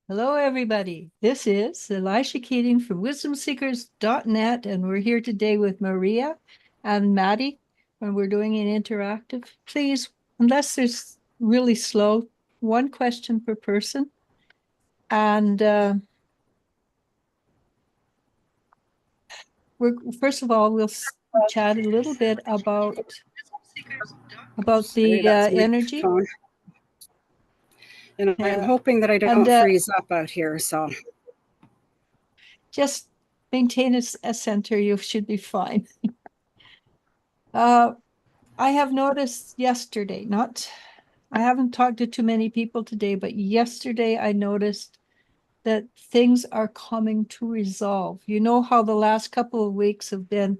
Hello, everybody. This is Elisha Keating from wisdomseekers.net, and we're here today with Maria and Maddie, and we're doing an interactive. Please, unless there's really slow, one question per person. And we're first of all, we'll chat a little bit about Sorry, the that's my energy. phone. And I'm hoping that I don't freeze up out here. So just maintain a center. You should be fine. I have noticed yesterday, I haven't talked to too many people today, but yesterday I noticed that things are coming to resolve. You know how the last couple of weeks have been,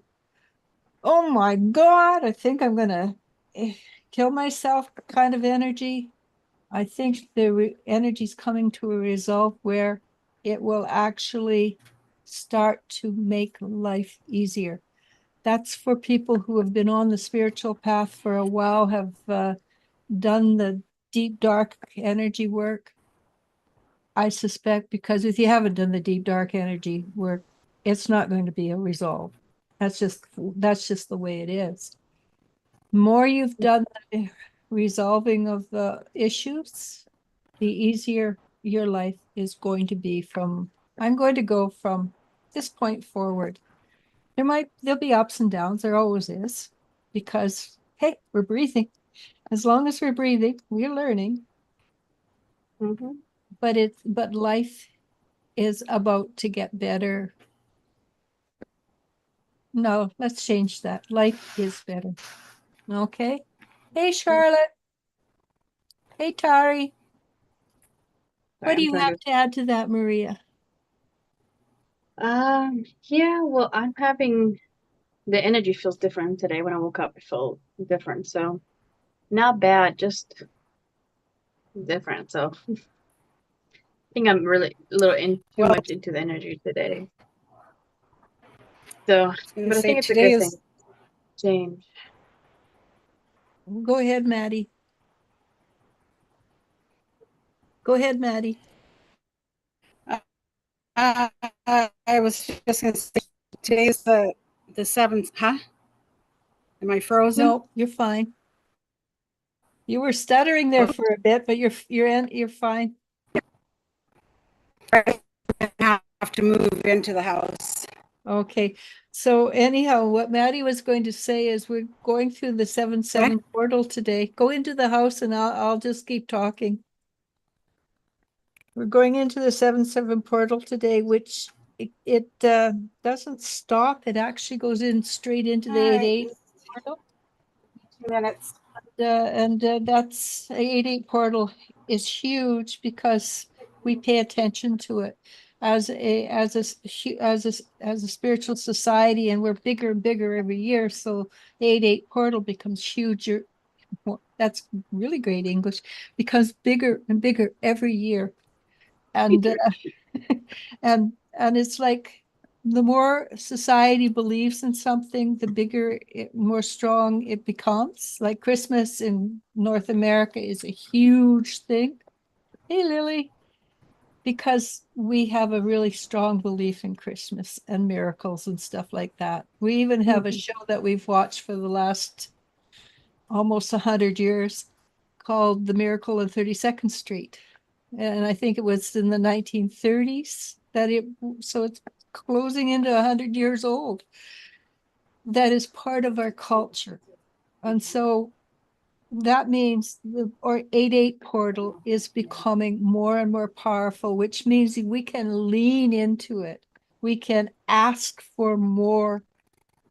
oh my God, I think I'm going to kill myself kind of energy. I think the energy is coming to a resolve where it will actually start to make life easier. That's for people who have been on the spiritual path for a while, have done the deep, dark energy work. I suspect because if you haven't done the deep, dark energy work, it's not going to be a resolve. That's just the way it is. The more you've done the resolving of the issues, the easier your life is going to be I'm going to go from this point forward. There'll be ups and downs. There always is, because hey, we're breathing. As long as we're breathing, we're learning. But life is about to get better. No, let's change that. Life is better. Okay. Hey, Charlotte. Hey, Tari. What do you have to add to that, Maria? Yeah, well, I'm having the energy feels different today. When I woke up, it felt different. So not bad, just different. So I think I'm really a little too much into the energy today. So, but I think it's a good thing. Change. Go ahead, Maddie. Go ahead, Maddie. I was just going to say, today's the 7th, huh? Am I frozen? No, you're fine. You were stuttering there for a bit, but you're fine. I have to move into the house. Okay. So anyhow, what Maddie was going to say is we're going through the 7-7 portal today. Go into the house and I'll just keep talking. We're going into the 7-7 portal today, which it doesn't stop. It actually goes in straight into the 8-8 portal. 2 minutes. And that's 8-8 portal is huge because we pay attention to it as a spiritual society, and we're bigger and bigger every year. So the 8-8 portal becomes huger. Well, that's really great English, becomes bigger and bigger every year. And and it's like the more society believes in something, the bigger more strong it becomes. Like Christmas in North America is a huge thing. Hey, Lily. Because we have a really strong belief in Christmas and miracles and stuff like that. We even have a show that we've watched for the last almost 100 years called The Miracle on 32nd Street. And I think it was in the 1930s so it's closing into 100 years old. That is part of our culture. And so that means the 8-8 portal is becoming more and more powerful, which means we can lean into it. We can ask for more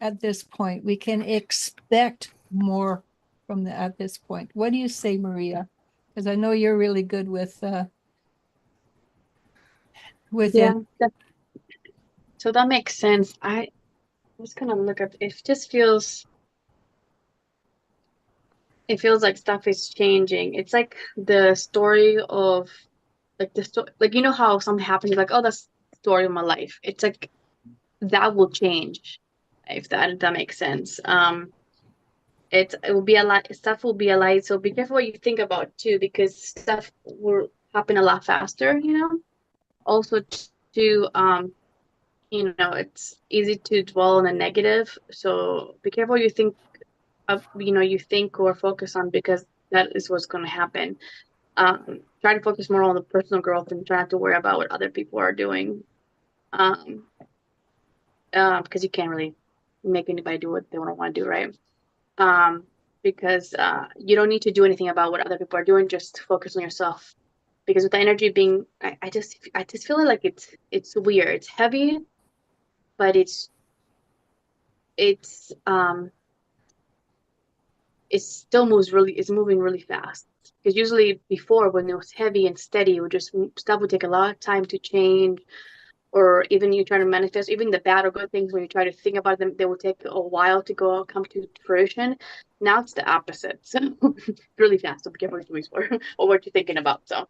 at this point. We can expect more at this point. What do you say, Maria? Because I know you're really good with yeah. So that makes sense. I was gonna look up. It feels like stuff is changing. It's like the story of like you know how something happens, like, oh, that's the story of my life. It's like that will change, if that makes sense. It will be a lot, stuff will be a lot, so be careful what you think about too, because stuff will happen a lot faster, also to it's easy to dwell on the negative. So be careful you think you think or focus on, because that is what's going to happen. Try to focus more on the personal growth and try not to worry about what other people are doing. Because you can't really make anybody do what they don't want to do, right? Because you don't need to do anything about what other people are doing. Just focus on yourself. Because with the energy being, I just feel like it's weird. It's heavy, but it's it still it's moving really fast. Because usually before, when it was heavy and steady, it would just stuff would take a lot of time to change, or even you try to manifest, even the bad or good things, when you try to think about them, they will take a while to come to fruition. Now it's the opposite. So really fast. So be careful what you wish for or what you're thinking about. So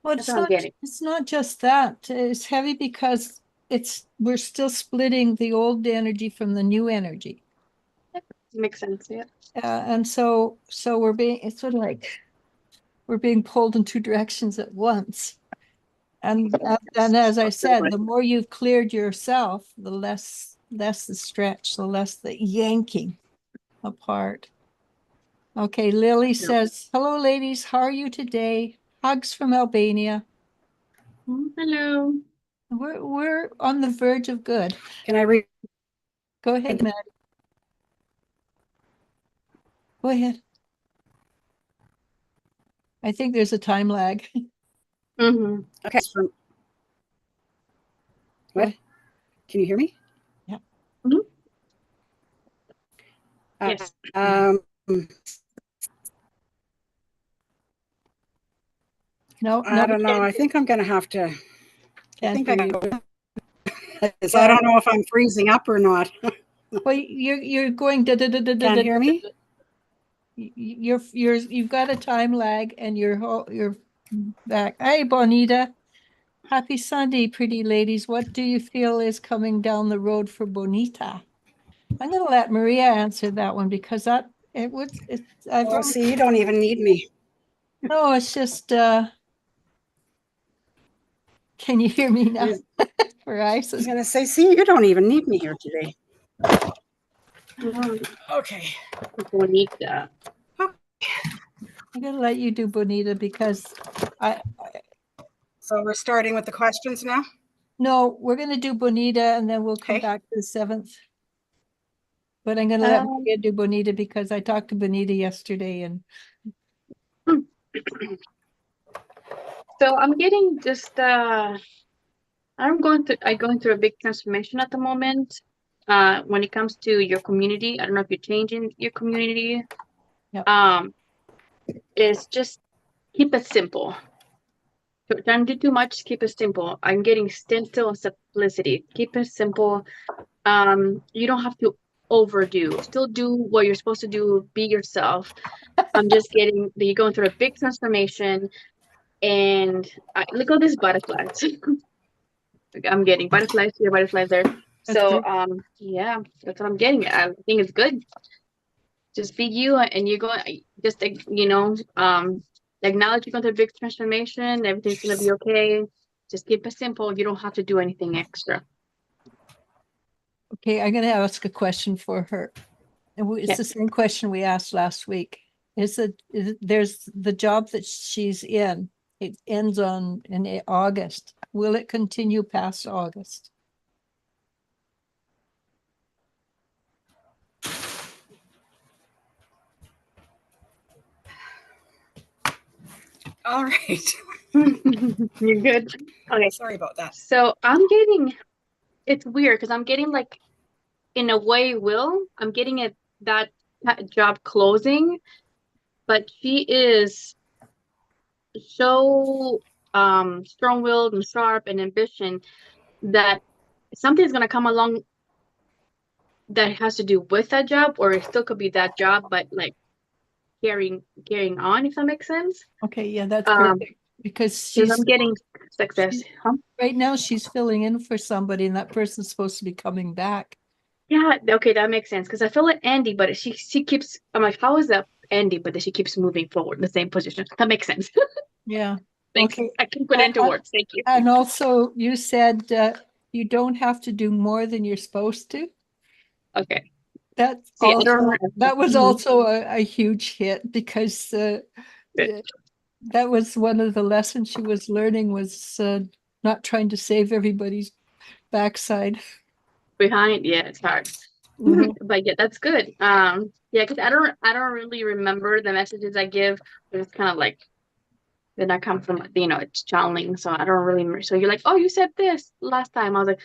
Well, that's what I'm getting. it's not just that. It's heavy because we're still splitting the old energy from the new energy. Makes sense, yeah. And so it's sort of like we're being pulled in two directions at once. And as I said, the more you've cleared yourself, the less the stretch, the less the yanking apart. Okay, Lily says, hello, ladies. How are you today? Hugs from Albania. Hello. We're on the verge of good. Can I read? Go ahead, Maddie. Go ahead. I think there's a time lag. Mm-hmm. Okay. What? Can you hear me? Yeah. Mm-hmm. Yes. No, I don't know. I think I'm going to have to. I think I don't know if I'm freezing up or not. Well, you're going da da da da da. Can't hear me? You've got a time lag and you're back. Hey, Bonita. Happy Sunday, pretty ladies. What do you feel is coming down the road for Bonita? I'm going to let Maria answer that one because See, you don't even need me. No, it's just, can you hear me now? For I was going to say, see, you don't even need me here today. Okay. Bonita. I'm going to let you do Bonita because So we're starting with the questions now? No, we're going to do Bonita and then we'll come back to the 7th. But I'm going to let Maria do Bonita because I talked to Bonita yesterday and. So I'm getting just I'm going through a big transformation at the moment. When it comes to your community, I don't know if you're changing your community. Yep. It's just keep it simple. Don't do too much. Keep it simple. I'm getting stencil and simplicity. Keep it simple. You don't have to overdo. Still do what you're supposed to do. Be yourself. I'm just getting that you're going through a big transformation, and look at these butterflies. I'm getting butterflies here, butterflies there. So yeah, that's what I'm getting. I think it's good. Just be you, and you're going. Just acknowledge you're going through a big transformation. Everything's gonna be okay. Just keep it simple. You don't have to do anything extra. Okay, I'm going to ask a question for her. And it's the same question we asked last week. There's the job that she's in. It ends in August. Will it continue past August? All right. You're good. Okay. Sorry about that. So it's weird because I'm getting like, in a way, I'm getting that job closing, but she is so strong-willed and sharp and ambition that something's gonna come along that has to do with that job, or it still could be that job, but like carrying on, if that makes sense. Okay, yeah, that's perfect. Because I'm getting success. Right now she's filling in for somebody and that person's supposed to be coming back. Yeah, okay, that makes sense. Because I feel like Andy, but she keeps, I'm like, how is that Andy? But then she keeps moving forward in the same position. That makes sense. Yeah. Thanks. Okay. I can put it into words. Thank you. And also you said you don't have to do more than you're supposed to. Okay. That's See, I also, don't remember. that was Mhm. also a huge hit because that was one of the lessons she was learning was not trying to save everybody's backside. Behind, yeah, it's hard. Mhm. But yeah, that's good. Yeah, because I don't really remember the messages I give. It's kind of like then I come from it's channeling, so I don't really remember. So you're like, oh, you said this last time. I was like,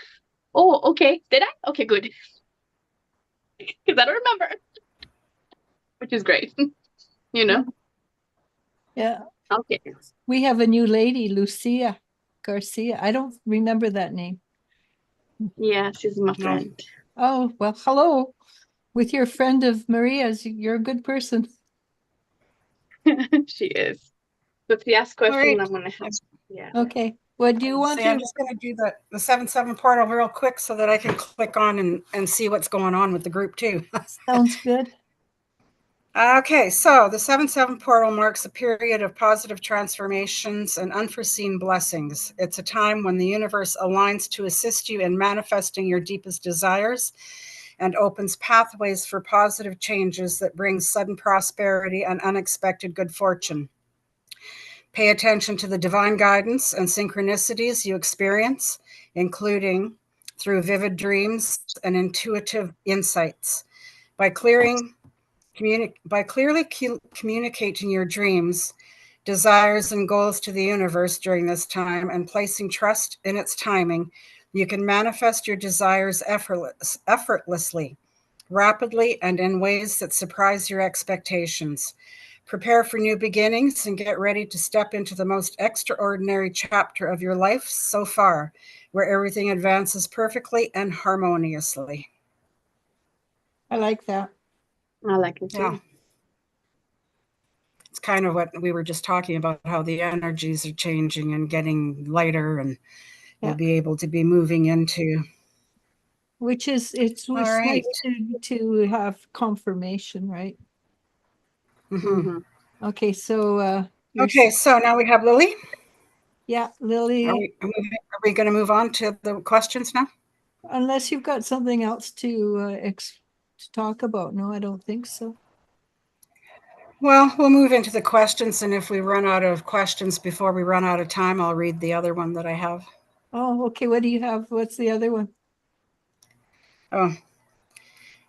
oh, okay, did I? Okay, good. Because I don't remember, which is great. you know. Yeah. Okay. We have a new lady, Lucia Garcia. I don't remember that name. Yeah, she's my No. friend. Oh, well, hello. With your friend of Maria's, you're a good person. She is. So if you ask questions, right. I'm gonna have. Yeah. Okay. What do you want See, I'm to? just going to do the 7-7 portal real quick so that I can click on and see what's going on with the group too. Sounds good. Okay, so the 7-7 portal marks a period of positive transformations and unforeseen blessings. It's a time when the universe aligns to assist you in manifesting your deepest desires and opens pathways for positive changes that bring sudden prosperity and unexpected good fortune. Pay attention to the divine guidance and synchronicities you experience, including through vivid dreams and intuitive insights. By clearly communicating your dreams, desires, and goals to the universe during this time and placing trust in its timing, you can manifest your desires effortlessly, rapidly, and in ways that surprise your expectations. Prepare for new beginnings and get ready to step into the most extraordinary chapter of your life so far, where everything advances perfectly and harmoniously. I like that. I like it too. Yeah. It's kind of what we were just talking about, how the energies are changing and getting lighter, and you'll be able to be moving into. Which is it's All nice right. to have confirmation, right? Mm-hmm. Okay, so Okay, so now we have Lily. yeah, Lily. Are we going to move on to the questions now? Unless you've got something else to talk about. No, I don't think so. Well, we'll move into the questions, and if we run out of questions before we run out of time, I'll read the other one that I have. Oh, okay. What do you have? What's the other one? Oh,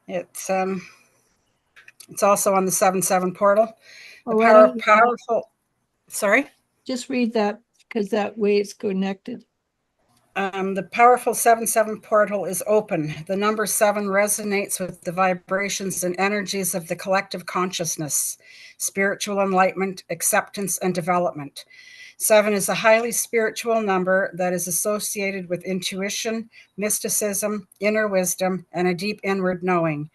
it's also on the 7-7 portal. The powerful. Sorry. Just read that because that way it's connected. The powerful 7-7 portal is open. The number 7 resonates with the vibrations and energies of the collective consciousness, spiritual enlightenment, acceptance, and development. 7 is a highly spiritual number that is associated with intuition, mysticism, inner wisdom, and a deep inward knowing.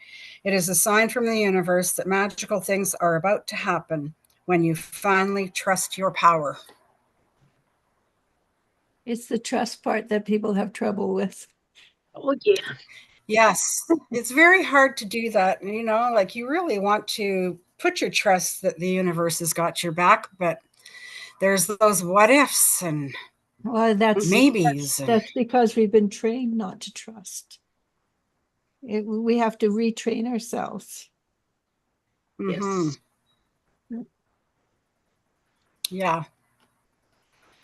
It is a sign from the universe that magical things are about to happen when you finally trust your power. It's the trust part that people have trouble with. Oh yeah. Yes, it's very hard to do that. Like you really want to put your trust that the universe has got your back, but there's those what ifs and maybes. That's because we've been trained not to trust. We have to retrain ourselves. Mm-hmm. Yes. Yeah.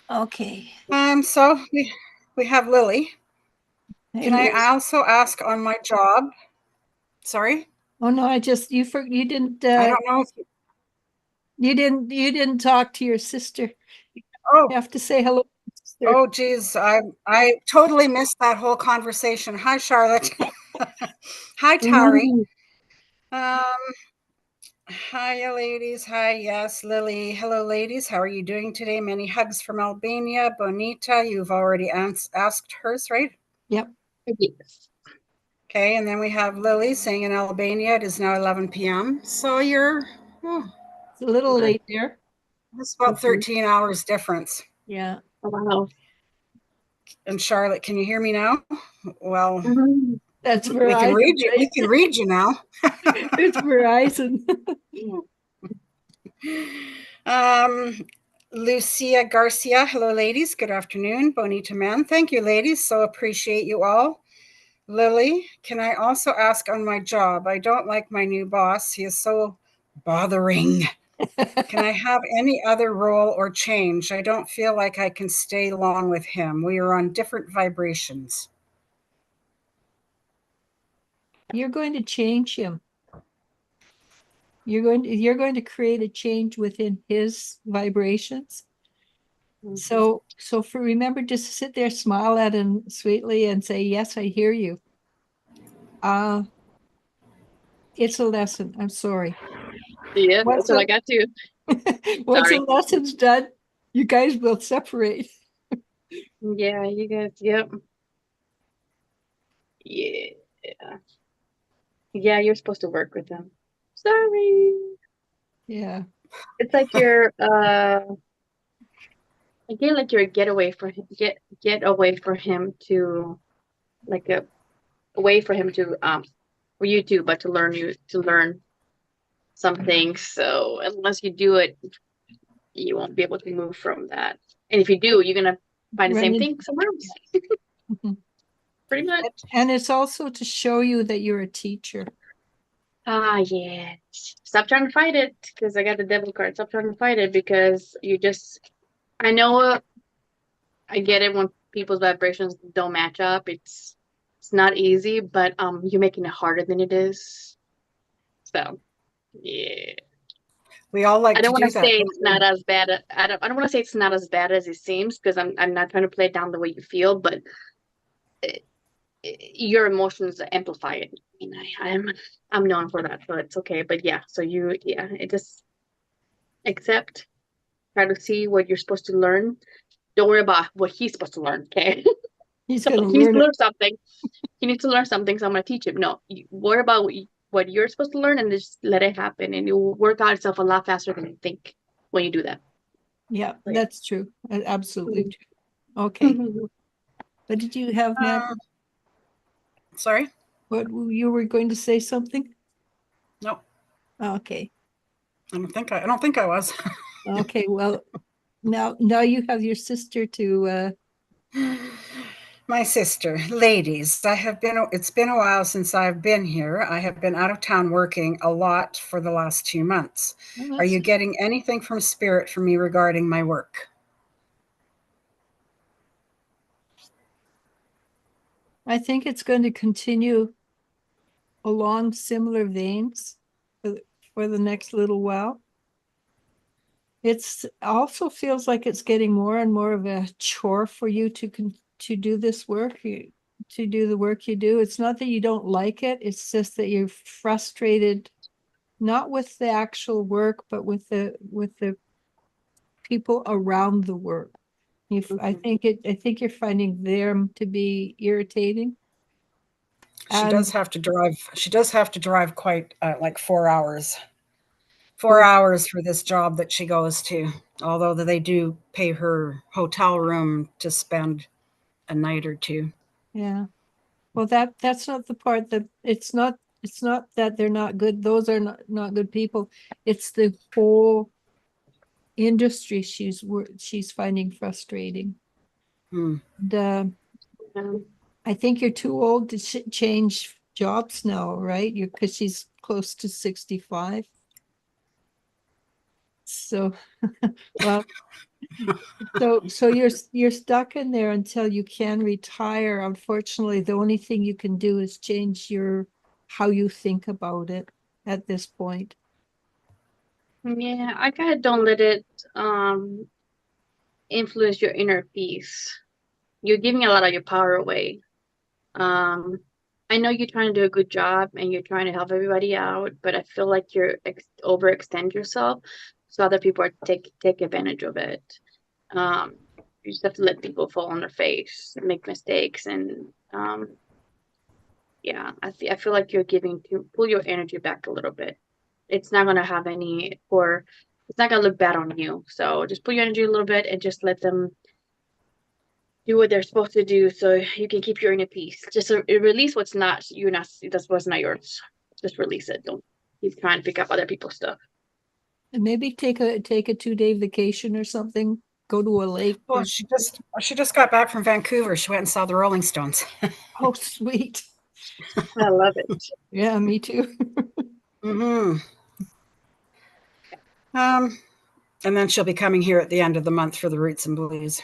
Okay. So we have Lily. Can I also ask on my job? Sorry? Oh no, you didn't I don't know if you didn't talk to your sister. Oh. You have to say hello, sister. Oh geez, I totally missed that whole conversation. Hi, Charlotte. Hi, Tari. Hi, ladies. Hi, yes, Lily. Hello, ladies. How are you doing today? Many hugs from Albania. Bonita, you've already asked hers, right? Yep. Yes. Okay, and then we have Lily saying in Albania it is now 11 p.m. So you're it's a little late there. It's about 13 hours difference. Yeah. Wow. And Charlotte, can you hear me now? Well, that's Verizon. We can read you. We can read you now. It's Verizon. Lucia Garcia. Hello, ladies. Good afternoon. Bonita man. Thank you, ladies. So appreciate you all. Lily, can I also ask on my job? I don't like my new boss. He is so bothering. Can I have any other role or change? I don't feel like I can stay long with him. We are on different vibrations. You're going to change him. You're going to create a change within his vibrations. So remember, just sit there, smile at him sweetly and say, yes, I hear you. It's a lesson. I'm sorry. Yeah, that's what I got too. Once Sorry. the lesson's done, you guys will separate. Yeah, you guys, yep. Yeah. Yeah, you're supposed to work with them. Sorry. Yeah. It's like you're again like you're get away for him get away for him to like a way for him to for you too, but to learn something. So unless you do it, you won't be able to move from that. And if you do, you're gonna find the same thing somewhere else. Mhm. Pretty much. And it's also to show you that you're a teacher. Ah, yeah. Stop trying to fight it because I got the devil card. Stop trying to fight it because you just. I know. I get it when people's vibrations don't match up. It's not easy, but you're making it harder than it is. So yeah. We all like I to don't want do to that. say it's not as bad. I don't want to say it's not as bad as it seems because I'm not trying to play it down the way you feel, but your emotions amplify it. And I'm known for that, so it's okay. But yeah, so it just accept, try to see what you're supposed to learn. Don't worry about what he's supposed to learn, okay? He's So going to he needs learn to it. learn something. He needs to learn something, so I'm gonna teach him. No, worry about what you're supposed to learn and just let it happen, and it will work out itself a lot faster than you think when you do that. Yeah, So, yeah. that's true. Absolutely true. Okay. What did you have, Matt? Sorry? What you were going to say something? No, Okay. I don't think I was. Okay. Well, now you have your sister to My sister, ladies, it's been a while since I've been here. I have been out of town working a lot for the last 2 months. well, Are you getting anything from spirit for me regarding my work? I think it's going to continue along similar veins for the next little while. It's also feels like it's getting more and more of a chore for you to do this work, to do the work you do. It's not that you don't like it, it's just that you're frustrated, not with the actual work, but with the people around the work. I think you're finding them to be irritating. She And does have to drive. She does have to drive quite like 4 hours. 4 hours for this job that she goes to, although they do pay her hotel room to spend a night or two. yeah. Well, that's not the part that it's not that they're not good. Those are not good people. It's the whole industry she's finding frustrating. Hmm. I think you're too old to change jobs now, right? Because she's close to 65. So, well, so you're stuck in there until you can retire. Unfortunately, the only thing you can do is change how you think about it at this point. Yeah, I kind of don't let it influence your inner peace. You're giving a lot of your power away. Um, I know you're trying to do a good job and you're trying to help everybody out, but I feel like you're overextend yourself, so other people are take advantage of it. Um, you just have to let people fall on their face, make mistakes, and yeah, I feel like you're giving to pull your energy back a little bit. It's not gonna have any or it's not gonna look bad on you. So just pull your energy a little bit and just let them do what they're supposed to do so you can keep your inner peace. Just release what's not you're not that's what's not yours. Just release it. Don't keep trying to pick up other people's stuff. And maybe take a 2-day vacation or something. Go to a lake. Well, she just got back from Vancouver. She went and saw the Rolling Stones. Oh, sweet. I love it. Yeah, me too. Mm-hmm. And then she'll be coming here at the end of the month for the Roots and Blues.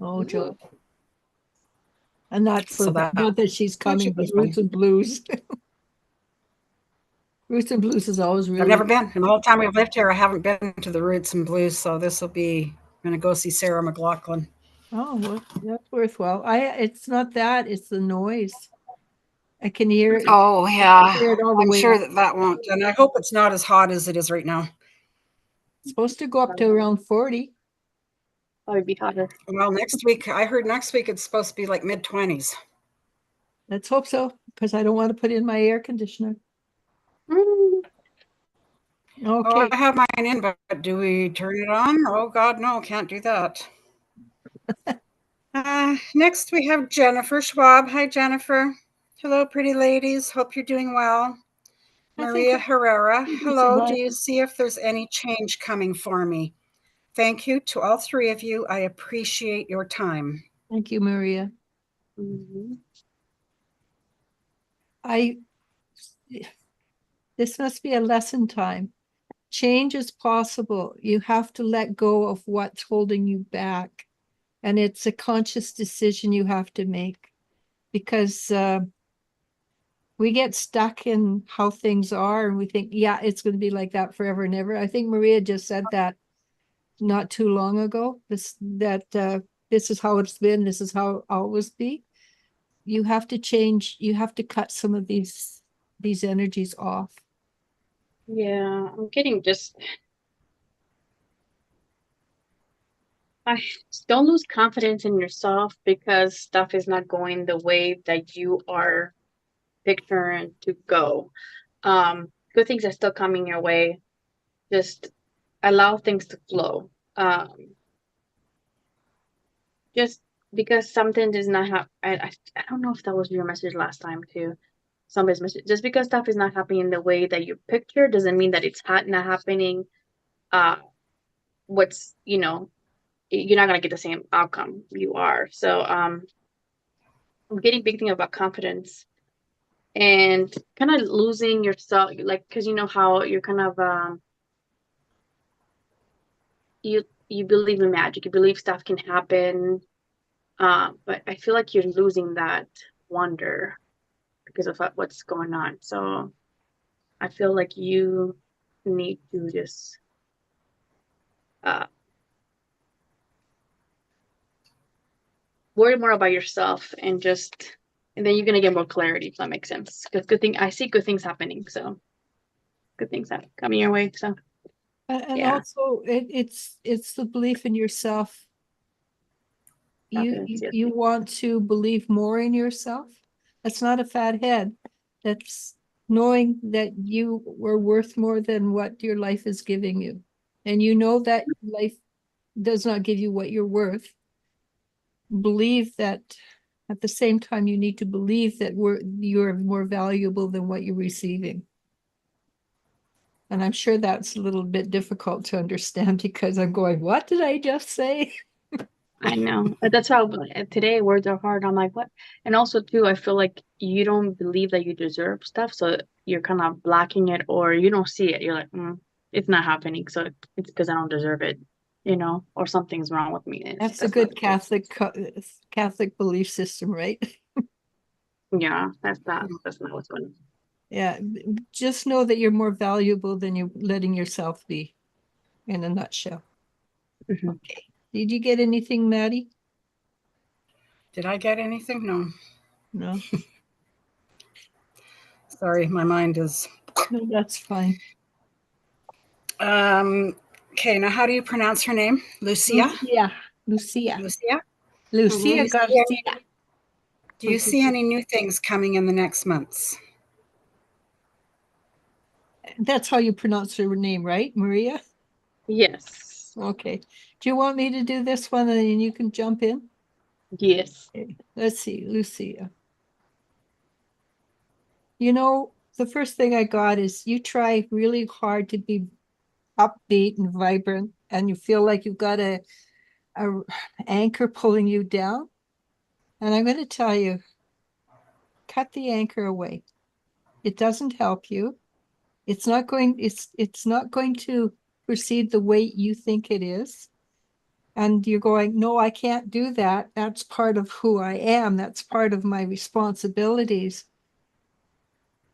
Oh, Joe. And not So not that she's that coming, should but be Roots fun. and Blues. Roots and Blues is always I've really. never been. In the whole time we've lived here, I haven't been to the Roots and Blues. So this will be, I'm going to go see Sarah McLachlan. Oh, well, that's worthwhile. It's not that, it's the noise. I can hear it. Oh, yeah. Hear it all the I'm way sure up. that won't. And I hope it's not as hot as it is right now. It's supposed to go up to around 40. That would be hotter. Well, next week, I heard next week it's supposed to be like mid-20s. Let's hope so, because I don't want to put in my air conditioner. Mm. Oh, Okay. I have mine in, but do we turn it on? Oh, God, no, can't do that. Next, we have Jennifer Schwab. Hi, Jennifer. Hello, pretty ladies. Hope you're doing well. Maria Herrera. Hello. Do you see if there's any change coming for me? Thank you to all three of you. I appreciate your time. Thank you, Maria. Mm-hmm. This must be a lesson time. Change is possible. You have to let go of what's holding you back. And it's a conscious decision you have to make, because we get stuck in how things are and we think, yeah, it's going to be like that forever and ever. I think Maria just said that not too long ago, this is how it's been, this is how it always be. You have to change, you have to cut some of these energies off. Yeah, I'm getting just. I don't lose confidence in yourself because stuff is not going the way that you are picturing to go. Good things are still coming your way. Just allow things to flow. Just because something does not have, I don't know if that was your message last time too. Somebody's message. Just because stuff is not happening the way that you picture doesn't mean that it's not happening. What's you're not gonna get the same outcome you are. So I'm getting big thing about confidence and kind of losing yourself, like, because you know how you're kind of you believe in magic, you believe stuff can happen, but I feel like you're losing that wonder because of what's going on. So I feel like you need to just worry more about yourself and then you're gonna get more clarity, if that makes sense. Because I see good things happening, so good things coming your way. So And yeah. also it's the belief in yourself. You want to believe more in yourself. That's not a fat head. That's knowing that you were worth more than what your life is giving you. And you know that life does not give you what you're worth. Believe that. At the same time, you need to believe that you're more valuable than what you're receiving. And I'm sure that's a little bit difficult to understand because I'm going, what did I just say? I know. That's how today words are hard. I'm like, what? And also too, I feel like you don't believe that you deserve stuff, so you're kind of blocking it, or you don't see it. You're like, it's not happening, so it's because I don't deserve it, or something's wrong with me. That's a good Catholic belief system, right? Yeah, that's not what's going on. Yeah, just know that you're more valuable than you're letting yourself be, in a nutshell. Mm-hmm. Okay. Did you get anything, Maddie? Did I get anything? No. No. Sorry, my mind is. No, that's fine. Okay, now how do you pronounce her name? Lucia? Lucia. Lucia? Lucia Garcia. Do you see any new things coming in the next months? That's how you pronounce her name, right, Maria? Yes. Okay. Do you want me to do this one and then you can jump in? Yes. Okay. Let's see, Lucia. The first thing I got is you try really hard to be upbeat and vibrant, and you feel like you've got a anchor pulling you down. And I'm going to tell you, cut the anchor away. It doesn't help you. It's not going to proceed the way you think it is. And you're going, no, I can't do that. That's part of who I am. That's part of my responsibilities.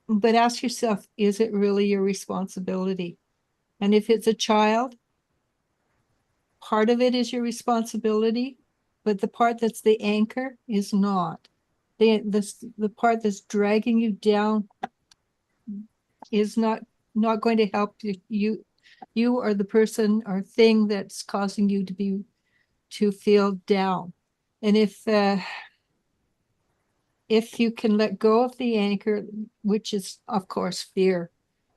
But ask yourself, is it really your responsibility? And if it's a child, part of it is your responsibility, but the part that's the anchor is not. The part that's dragging you down is not going to help you or the person or thing that's causing you to feel down. And if you can let go of the anchor, which is of course fear,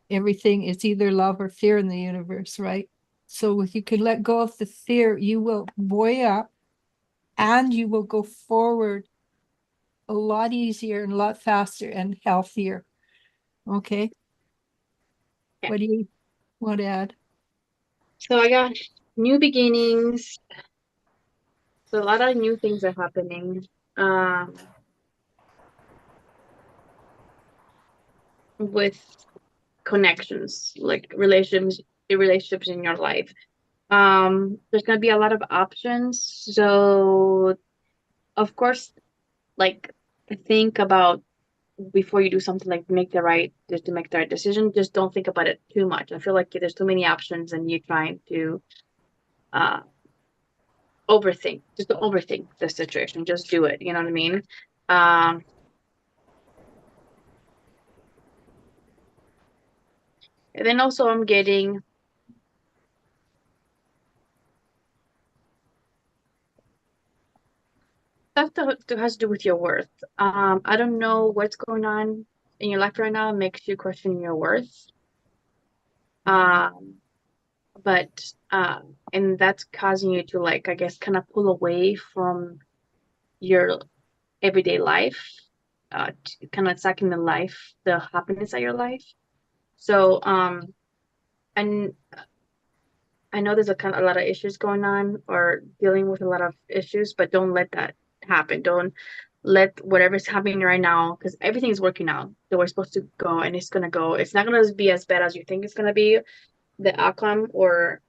everything is either love or fear in the universe, right? So if you can let go of the fear, you will buoy up and you will go forward a lot easier and a lot faster and healthier. Okay. Yeah. What do you want to add? So I got new beginnings. So a lot of new things are happening. With connections, like relationships in your life. There's gonna be a lot of options. So of course, like think about before you do something, like just to make the right decision. Just don't think about it too much. I feel like there's too many options and you're trying to uh overthink. Just don't overthink the situation. Just do it. You know what I mean? Um and then also I'm getting stuff that has to do with your worth. I don't know what's going on in your life right now makes you question your worth. Um, but and that's causing you to, like, I guess, kind of pull away from your everyday life, kind of sucking the happiness of your life. So and I know there's a lot of issues going on or dealing with a lot of issues, but don't let that happen. Don't let whatever's happening right now, because everything is working out the way it's supposed to go, and it's gonna go. It's not gonna be as bad as you think it's gonna be, the outcome or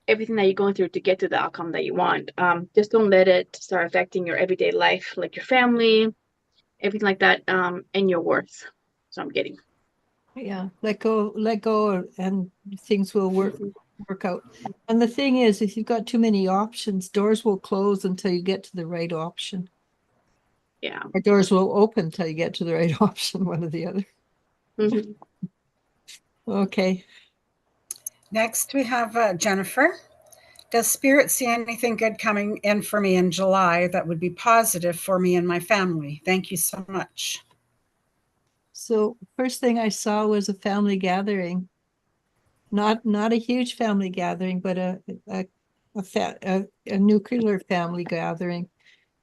everything that you're going through to get to the outcome that you want. Just don't let it start affecting your everyday life, like your family, everything like that, and your worth. So I'm getting. Yeah, let go, and things will work out. And the thing is, if you've got too many options, doors will close until you get to the right option. Yeah. Or doors will open until you get to the right option, one or the other. Mm-hmm. Okay. Next, we have Jennifer. Does Spirit see anything good coming in for me in July that would be positive for me and my family? Thank you so much. So first thing I saw was a family gathering. Not a huge family gathering, but a nuclear family gathering.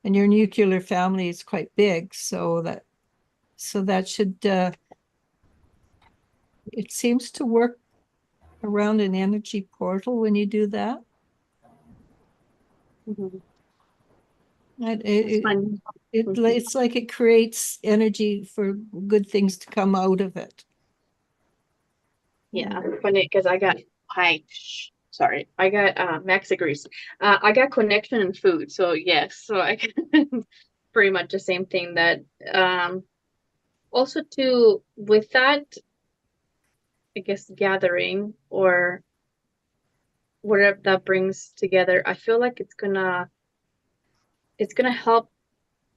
And your nuclear family is quite big, so that should it seems to work around an energy portal when you do that. Mm-hmm. It, Fun. it's like it creates energy for good things to come out of it. Yeah, funny because I got Max agrees. I got connection and food, so yes, so I can pretty much the same thing that also too with that, I guess, gathering or whatever that brings together, I feel like it's gonna help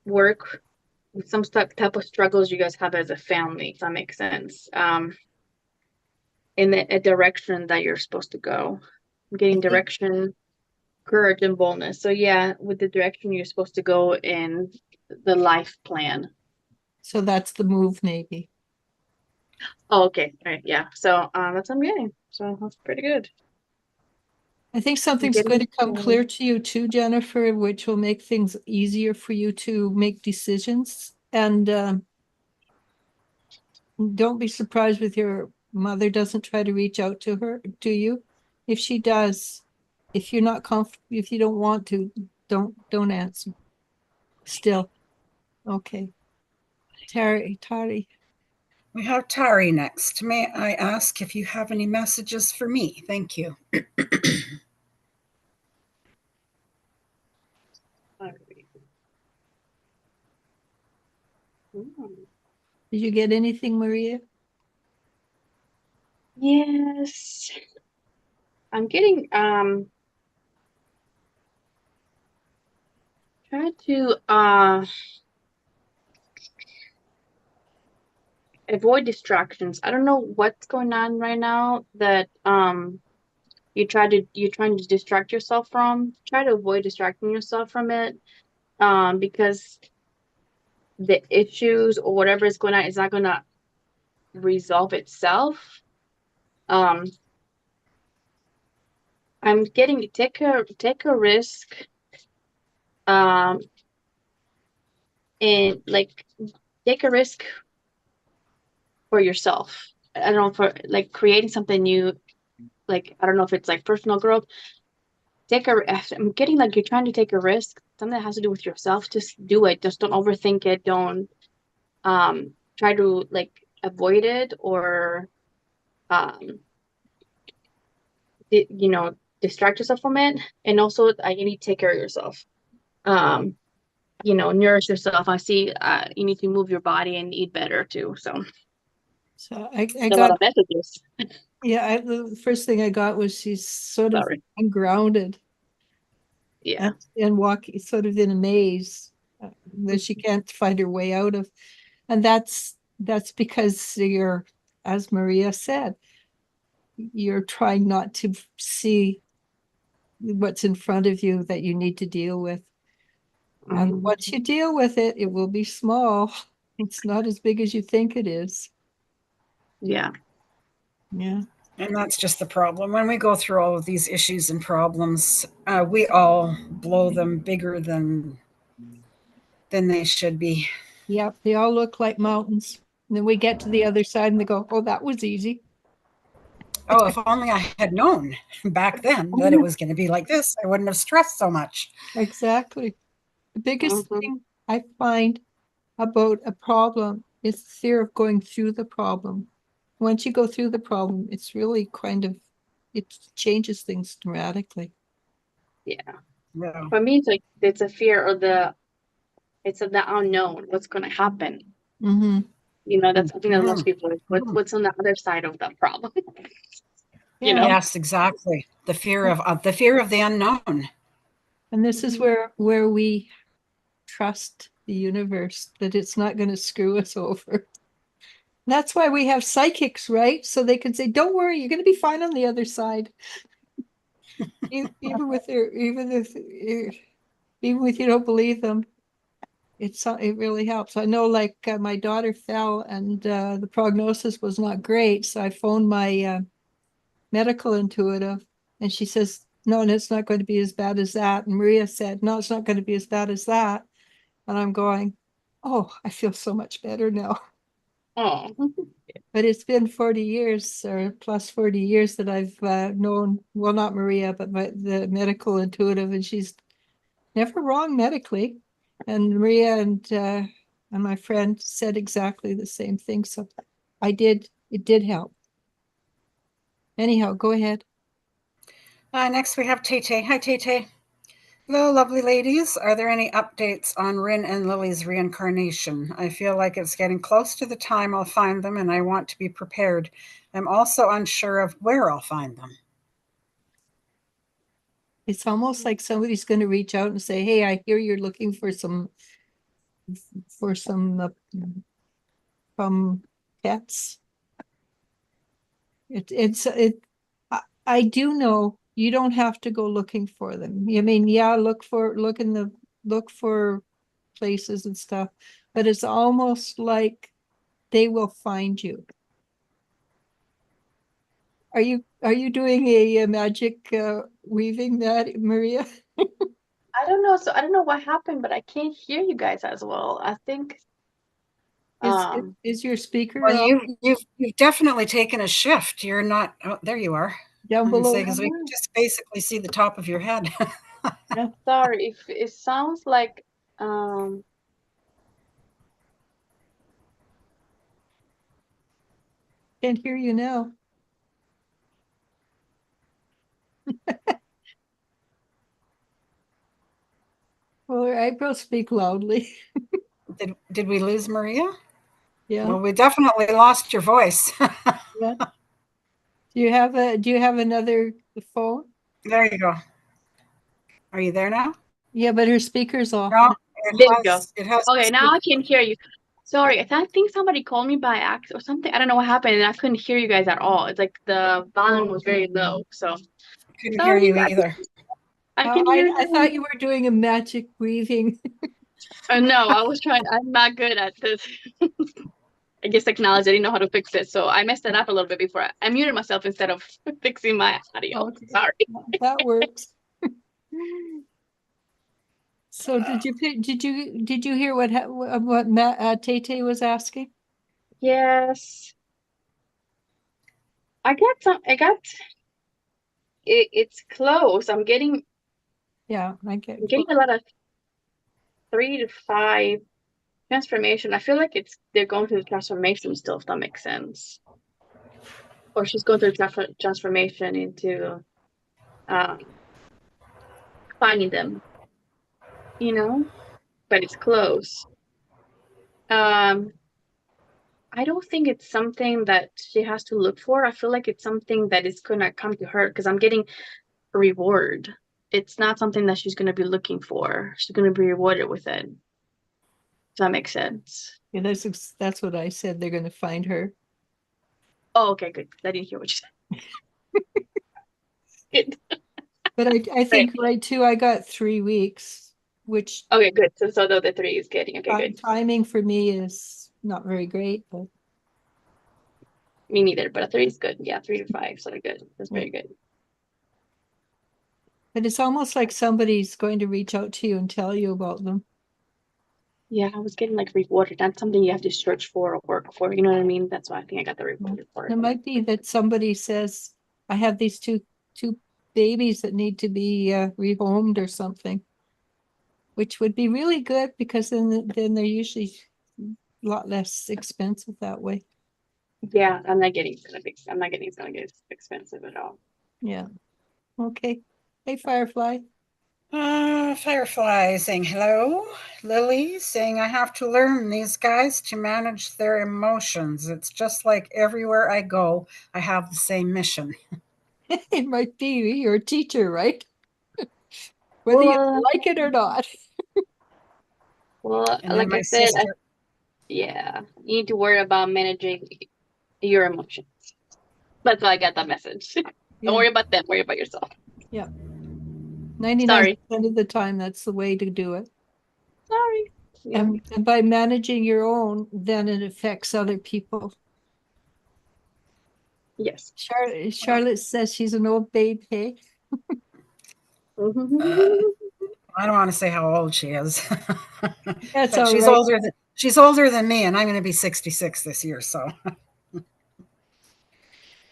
work with some type of struggles you guys have as a family, if that makes sense. In a direction that you're supposed to go. Getting direction, courage, and boldness. So yeah, with the direction you're supposed to go in the life plan. So that's the move, maybe. Oh, okay. All right. Yeah. So that's what I'm getting. So that's pretty good. I think I'm something's going to come clear to you too, Jennifer, which will make things easier for you to make decisions. And don't be surprised with your mother doesn't try to reach out to you. If she does, if you're not comfortable, if you don't want to, don't answer. Still, okay. Tari. We have Tari next. May I ask if you have any messages for me? Thank you. Did you get anything, Maria? Yes. I'm getting try to avoid distractions. I don't know what's going on right now that you're trying to distract yourself from. Try to avoid distracting yourself from it. Because the issues or whatever is going on is not gonna resolve itself. Um I'm getting take a risk um and like take a risk for yourself. I don't know, for like creating something new, like I don't know if it's like personal growth. I'm getting like you're trying to take a risk, something that has to do with yourself. Just do it. Just don't overthink it. Don't try to like avoid it or um you know, distract yourself from it. And also you need to take care of yourself. Um, you know, nourish yourself. I see you need to move your body and eat better too. So So I a lot got, of messages. yeah, the first thing I got was she's sort of Sorry. ungrounded Yeah. and walking sort of in a maze that she can't find her way out of. And that's because you're, as Maria said, you're trying not to see what's in front of you that you need to deal with. And Mhm. once you deal with it, it will be small. It's not as big as you think it is. Yeah. Yeah. And that's just the problem. When we go through all of these issues and problems, we all blow them bigger than they should be. Yep. They all look like mountains. And then we get to the other side and they go, oh, that was easy. Oh, if only I had known back then that it was going to be like this, I wouldn't have stressed so much. Exactly. The biggest Mhm. thing I find about a problem is the fear of going through the problem. Once you go through the problem, it's really kind of, it changes things dramatically. Yeah. Yeah. For me, it's like it's a fear of the unknown. What's going to happen? Mm-hmm. You know, that's something that most Mhm. people what's on the other side of that problem. You Yeah. know. Yes, exactly. The fear of the unknown. And this is Mhm. where we trust the universe that it's not going to screw us over. That's why we have psychics, right? So they can say, "Don't worry, you're going to be fine on the other side." Even with their, even if you don't believe them, it really helps. I know, like my daughter fell, and the prognosis was not great. So I phoned my medical intuitive, and she says, "No, and it's not going to be as bad as that." And Maria said, "No, it's not going to be as bad as that." And I'm going, "Oh, I feel so much better now." Oh. But it's been 40 years or plus 40 years that I've known, well, not Maria, but the medical intuitive, and she's never wrong medically. And Maria and my friend said exactly the same thing. So it did help. Anyhow, go ahead. Next, we have Tay Tay. Hi, Tay Tay. Hello, lovely ladies. Are there any updates on Rin and Lily's reincarnation? I feel like it's getting close to the time I'll find them, and I want to be prepared. I'm also unsure of where I'll find them. It's almost like somebody's going to reach out and say, "Hey, I hear you're looking for some from pets." I do know you don't have to go looking for them. I mean, yeah, look for places and stuff, but it's almost like they will find you. Are you doing a magic weaving that, Maria? I don't know. So I don't know what happened, but I can't hear you guys as well. I think Is your speaker Well, you've definitely taken a shift. You're not. Oh, there you are. down below? Because we can just basically see the top of your head. Yeah, Sorry, if it sounds like can't hear you now. Well, her eyebrows speak loudly. Did we lose Maria? Yeah. Well, we definitely lost your voice. Yeah. Do you have another phone? There you go. Are you there now? Yeah, but her speaker's off. No, there you go. it has. Okay, now I can hear you. Sorry, I think somebody called me by accident or something. I don't know what happened, and I couldn't hear you guys at all. It's like the volume was very low. So Couldn't hear sorry, you either. I can hear I you. thought you were doing a magic breathing. No, I was trying. I'm not good at this. I guess technology. I didn't know how to fix it, so I messed it up a little bit before. I muted myself instead of fixing my audio. Okay. Sorry. That works. So did you hear what Tete was asking? Yes, I got some. I got it. It's close. Yeah, I I'm get. getting a lot of 3 to 5 transformation. I feel like they're going through the transformation still, if that makes sense. Or she's going through transformation into um, finding them, but it's close. I don't think it's something that she has to look for. I feel like it's something that is gonna come to her because I'm getting a reward. It's not something that she's gonna be looking for. She's gonna be rewarded with it. Does that make sense? Yeah, that's what I said. They're going to find her. Oh, okay, good. I didn't hear what you said. Good. But I think right too. I got 3 weeks, which Okay, good. So the 3 is getting okay, good. timing for me is not very great, but Me neither, but a 3 is good. Yeah, 3 to 5, so good. That's very good. but it's almost like somebody's going to reach out to you and tell you about them. Yeah, I was getting like rewarded. That's something you have to search for or work for. You know what I mean? That's why I think I got the reward for It it. might be that somebody says, I have these two babies that need to be rehomed or something, which would be really good because then they're usually a lot less expensive that way. Yeah, I'm not getting it's gonna get expensive at all. Yeah. Okay. Hey, Firefly. Firefly saying hello. Lily saying I have to learn these guys to manage their emotions. It's just like everywhere I go, I have the same mission. It might be your teacher, right? Whether you like it or not. Well, And like my I said, sister. yeah, you need to worry about managing your emotions. That's why I got that message. Don't worry about them, worry about yourself. Yeah. 99% of the time, that's the way to do it. Sorry. Yeah. And by managing your own, then it affects other people. Yes. Charlotte says she's an old babe, hey? I don't want to say how old she is. That's but all she's right. She's older than me, and I'm going to be 66 this year, so.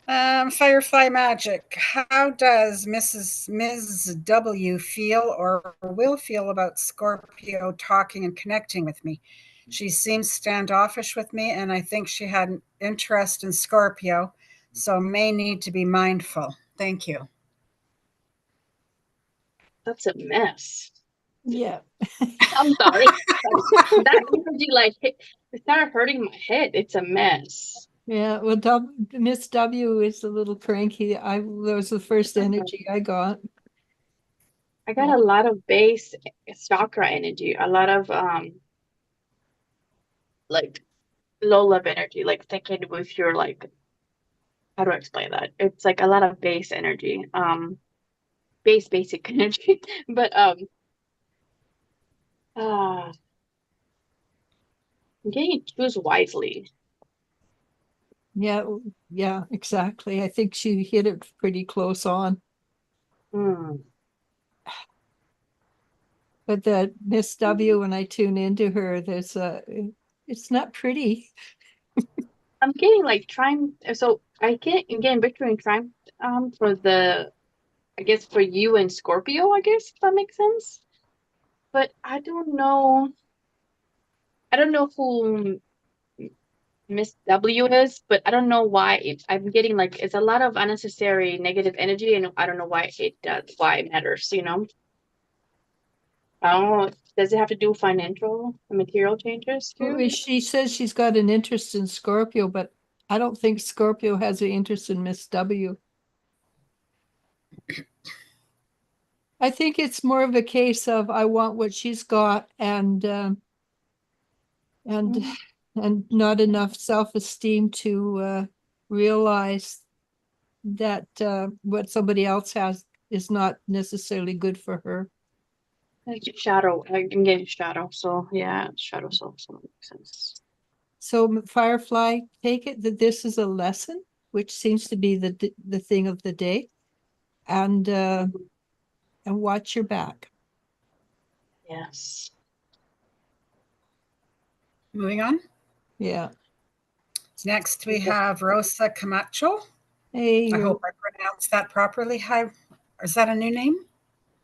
Firefly Magic. How does Ms. W feel or will feel about Scorpio talking and connecting with me? She seems standoffish with me, and I think she had an interest in Scorpio, so may need to be mindful. Thank you. That's a mess. Yeah. I'm sorry. That energy it started hurting my head. It's a mess. Yeah, well, Miss W is a little cranky. That was the first energy I got. I got a lot of base chakra energy, a lot of like low level energy, like thinking with your how do I explain that? It's like a lot of base energy, basic energy, but I'm getting choose wisely. Yeah, exactly. I think she hit it pretty close on. But the Miss W, when I tune into her, it's not pretty. I'm getting like trying. So I get I'm getting victory and triumph for the, I guess for you and Scorpio, I guess if that makes sense. But I don't know. I don't know who Miss W is, but I don't know why I'm getting like it's a lot of unnecessary negative energy, and I don't know why it does, why it matters, you know? I don't know. Does it have to do with financial and material changes too? She says she's got an interest in Scorpio, but I don't think Scorpio has an interest in Miss W. I think it's more of a case of I want what she's got and not enough self-esteem to realize that what somebody else has is not necessarily good for her. Like shadow. I'm getting shadow, so yeah, shadow self, so that makes sense. So Firefly, take it that this is a lesson, which seems to be the thing of the day, and watch your back. Yes. Moving on. Yeah. Next, we have Rosa Camacho. Hey, I hope I pronounced that properly. Hi, is that a new name?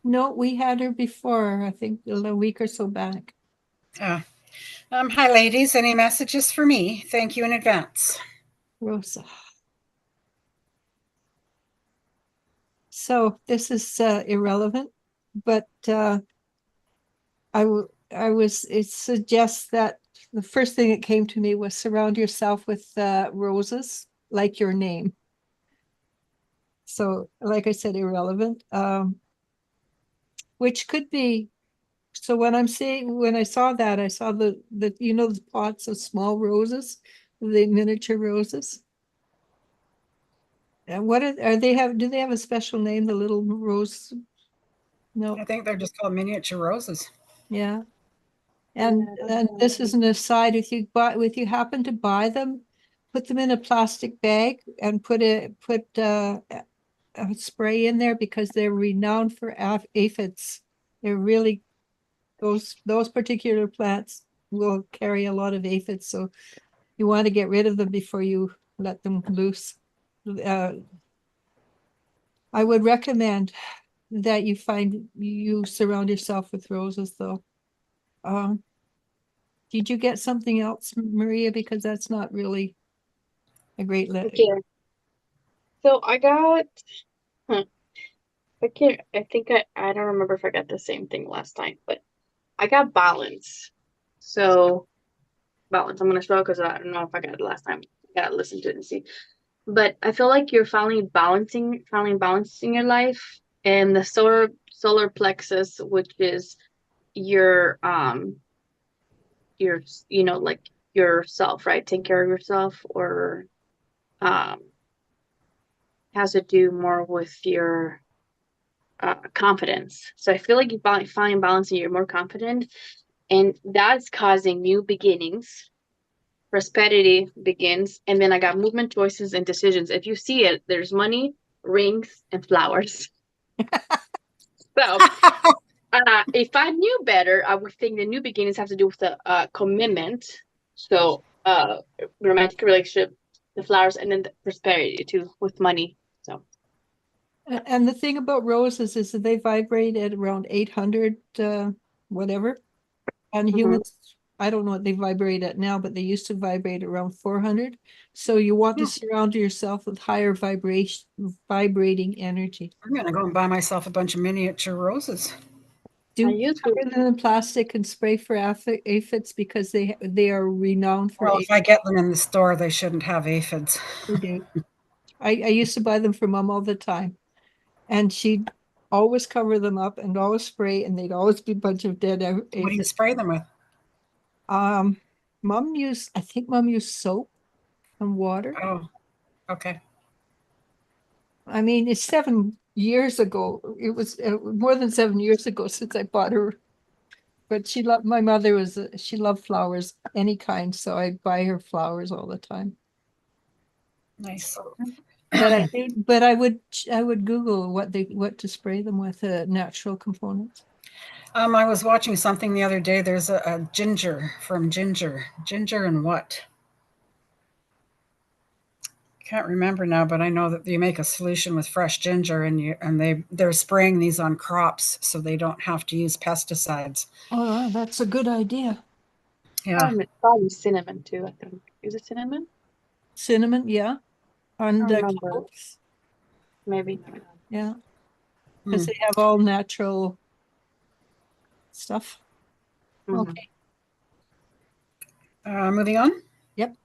no, we had her before, I think a week or so back. Hi, ladies. Any messages for me? Thank you in advance. Rosa. So this is irrelevant, but it suggests that the first thing that came to me was surround yourself with roses, like your name. So, like I said, irrelevant, which could be. So when I saw that, I saw the the pots of small roses, the miniature roses. And what are they have? Do they have a special name? The little rose? No. I think they're just called miniature roses. Yeah. And this is an aside. If you happen to buy them, put them in a plastic bag and put a spray in there because they're renowned for aphids. They're really those particular plants will carry a lot of aphids, so you want to get rid of them before you let them loose. I would recommend that you surround yourself with roses, though. Did you get something else, Maria? Because that's not really a great letter. Okay. So I got, I don't remember if I got the same thing last time, but I got balance. So balance, I'm gonna show because I don't know if I got it last time. I gotta listen to it and see. But I feel like you're finally balancing your life, and the solar plexus, which is your like yourself, right? Take care of yourself, or has to do more with your confidence. So I feel like you find balance and you're more confident, and that's causing new beginnings. Prosperity begins, and then I got movement, choices, and decisions. If you see it, there's money, rings, and flowers. So if I knew better, I would think the new beginnings have to do with the commitment. So romantic relationship, the flowers, and then the prosperity too with money. So. And the thing about roses is that they vibrate at around 800 whatever, and humans, I don't know what they vibrate at now, but they used to vibrate around 400. So you want to surround yourself with higher vibrating energy. I'm going to go and buy myself a bunch of miniature roses. Do cover them in plastic and spray for aphids because they are renowned for. Well, if I get them in the store, they shouldn't have aphids. They do. I used to buy them for Mom all the time, and she'd always cover them up and always spray, and they'd always be a bunch of dead aphids. What do you spray them with? I think Mom used soap and water. Oh, okay. I mean, it's 7 years ago. It was more than 7 years ago since I bought her. But my mother she loved flowers, any kind. So I'd buy her flowers all the time. Nice. But I would Google what to spray them with, natural components. I was watching something the other day. There's a ginger from Ginger. Ginger and what? Can't remember now, but I know that you make a solution with fresh ginger, and they're spraying these on crops so they don't have to use pesticides. Oh, that's a good idea. Yeah. Probably cinnamon too, I think. Is it cinnamon? Cinnamon, yeah. I And don't remember. cloves, Maybe. yeah, because Hmm. they have all natural stuff. Mhm. Okay. Moving on. Yep.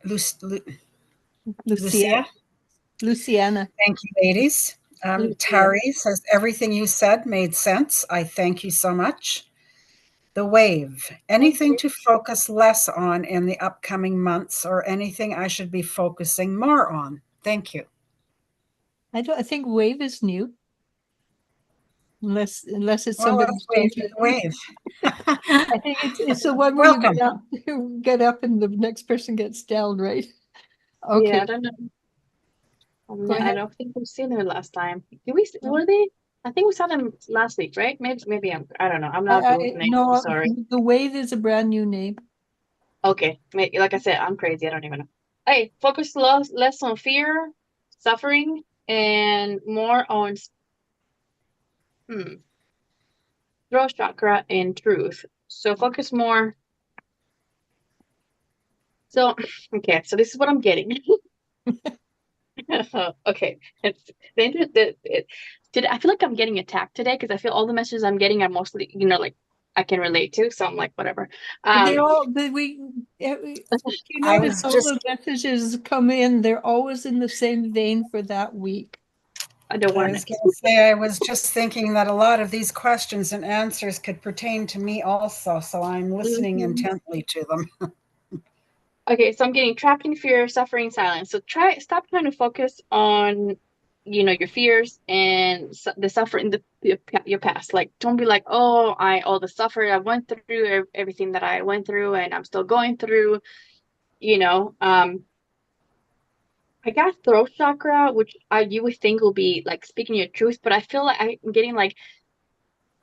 Lucia. Lucia, Luciana. Thank you, ladies. Lucia. Tari says, everything you said made sense. I thank you so much. The Wave, anything to focus less on in the upcoming months or anything I should be focusing more on? Thank you. I think Wave is new. Unless it's Well, let's somebody's wave changed to it. the wave. I think it's the one where you Welcome. get up and the next person gets down, right? Okay, Yeah, I don't know. go I ahead. don't think we've seen them last time. Were they? I think we saw them last week, right? Maybe I don't know. I'm not good with names. I'm No, sorry. the Wave is a brand new name. Okay, like I said, I'm crazy. I don't even know. Hey, focus less on fear, suffering, and more on throat chakra and truth. So focus more. So okay, so this is what I'm getting. Okay, it's today. I feel like I'm getting attacked today because I feel all the messages I'm getting are mostly, like I can relate to. So I'm like, whatever. They all you I notice was all just the messages come in, they're always in the same vein for that week. I don't I want was it. going to say, I was just thinking that a lot of these questions and answers could pertain to me also, so I'm listening Mhm. intently to them. Okay, so I'm getting trapped in fear, suffering, silence. So stop trying to focus on, your fears and the suffering, your past. Like, don't be like, oh, all the suffering I went through, everything that I went through, and I'm still going through. You know, I got throat chakra, which you would think will be like speaking your truth, but I feel like I'm getting like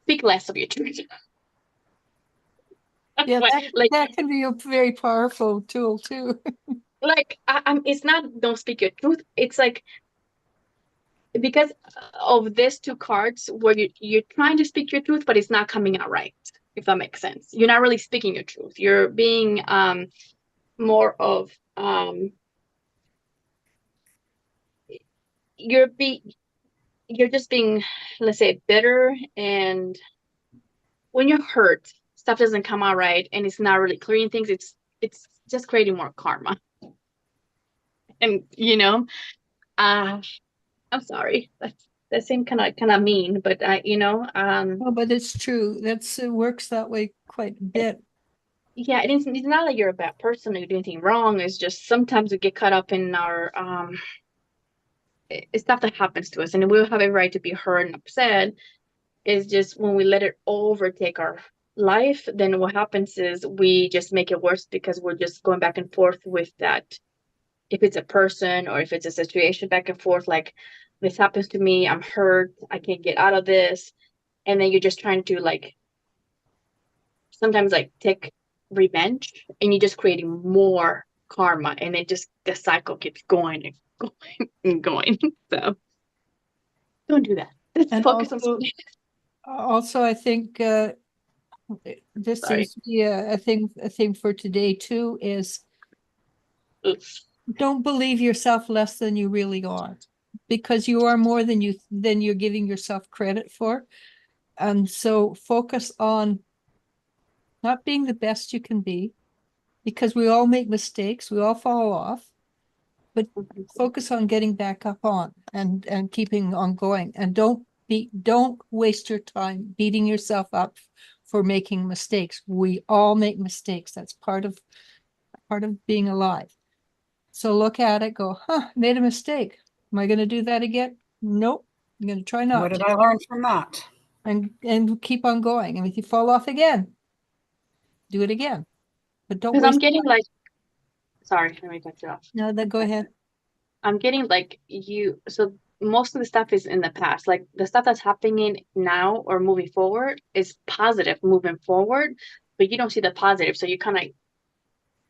speak less of your truth. Yeah, Like, that can be a very powerful tool too. I'm. It's not don't speak your truth. It's like because of these two cards where you're trying to speak your truth, but it's not coming out right. If that makes sense, you're not really speaking your truth. You're being more of you're be you're just being, let's say, bitter, and when you're hurt, stuff doesn't come out right, and it's not really clearing things. It's just creating more karma, and uh I'm sorry. That seemed kind of mean, but Oh, but it's true. It works that way quite a bit. yeah, it's not like you're a bad person or you do anything wrong. It's just sometimes we get caught up in our it's stuff that happens to us, and we have a right to be hurt and upset. It's just when we let it overtake our life, then what happens is we just make it worse because we're just going back and forth with that. If it's a person or if it's a situation, back and forth, like this happens to me, I'm hurt, I can't get out of this, and then you're just trying to like sometimes like take revenge, and you're just creating more karma, and it just the cycle keeps going and going and going. So don't do that. Let's And focus on also I think this sorry. seems to be a thing for today too is Oops. don't believe yourself less than you really are, because you are more than you're giving yourself credit for. And so focus on not being the best you can be, because we all make mistakes, we all fall off, but focus on getting back up on and keeping on going. And don't waste your time beating yourself up for making mistakes. We all make mistakes. That's part of being alive. So look at it, go, made a mistake. Am I going to do that again? Nope. I'm going to try What not did to. I learn from that? And keep on going. And if you fall off again, do it again. But don't Because I'm waste getting time. like, sorry, let me cut you off. No, then go ahead. I'm getting like you. So most of the stuff is in the past. Like the stuff that's happening now or moving forward is positive moving forward, but you don't see the positive. So you kind of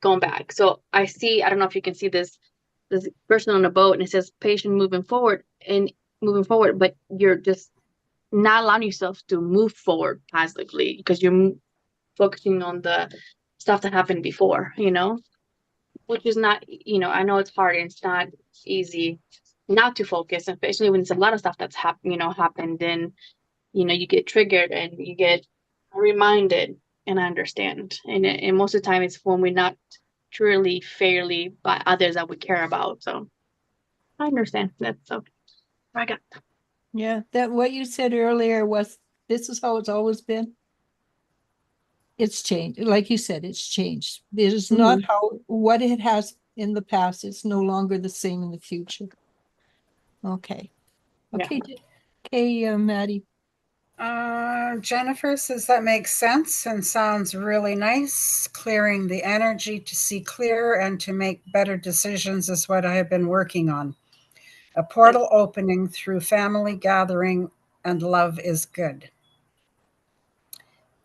going back. So I don't know if you can see this person on a boat and it says patient moving forward, but you're just not allowing yourself to move forward positively because you're focusing on the stuff that happened before, which is not, I know it's hard and it's not easy not to focus, especially when it's a lot of stuff that's happened, and you get triggered and you get reminded. And I understand, and most of the time it's when we're not truly fairly by others that we care about. So I understand that. So I got Yeah, that what you said earlier was this is how it's always been. It's changed. Like you said, it's changed. It is not what it has in the past. It's no longer the same in the future. Okay. Okay. Okay, Maddie. Jennifer says that makes sense and sounds really nice. Clearing the energy to see clearer and to make better decisions is what I have been working on. A portal opening through family gathering and love is good.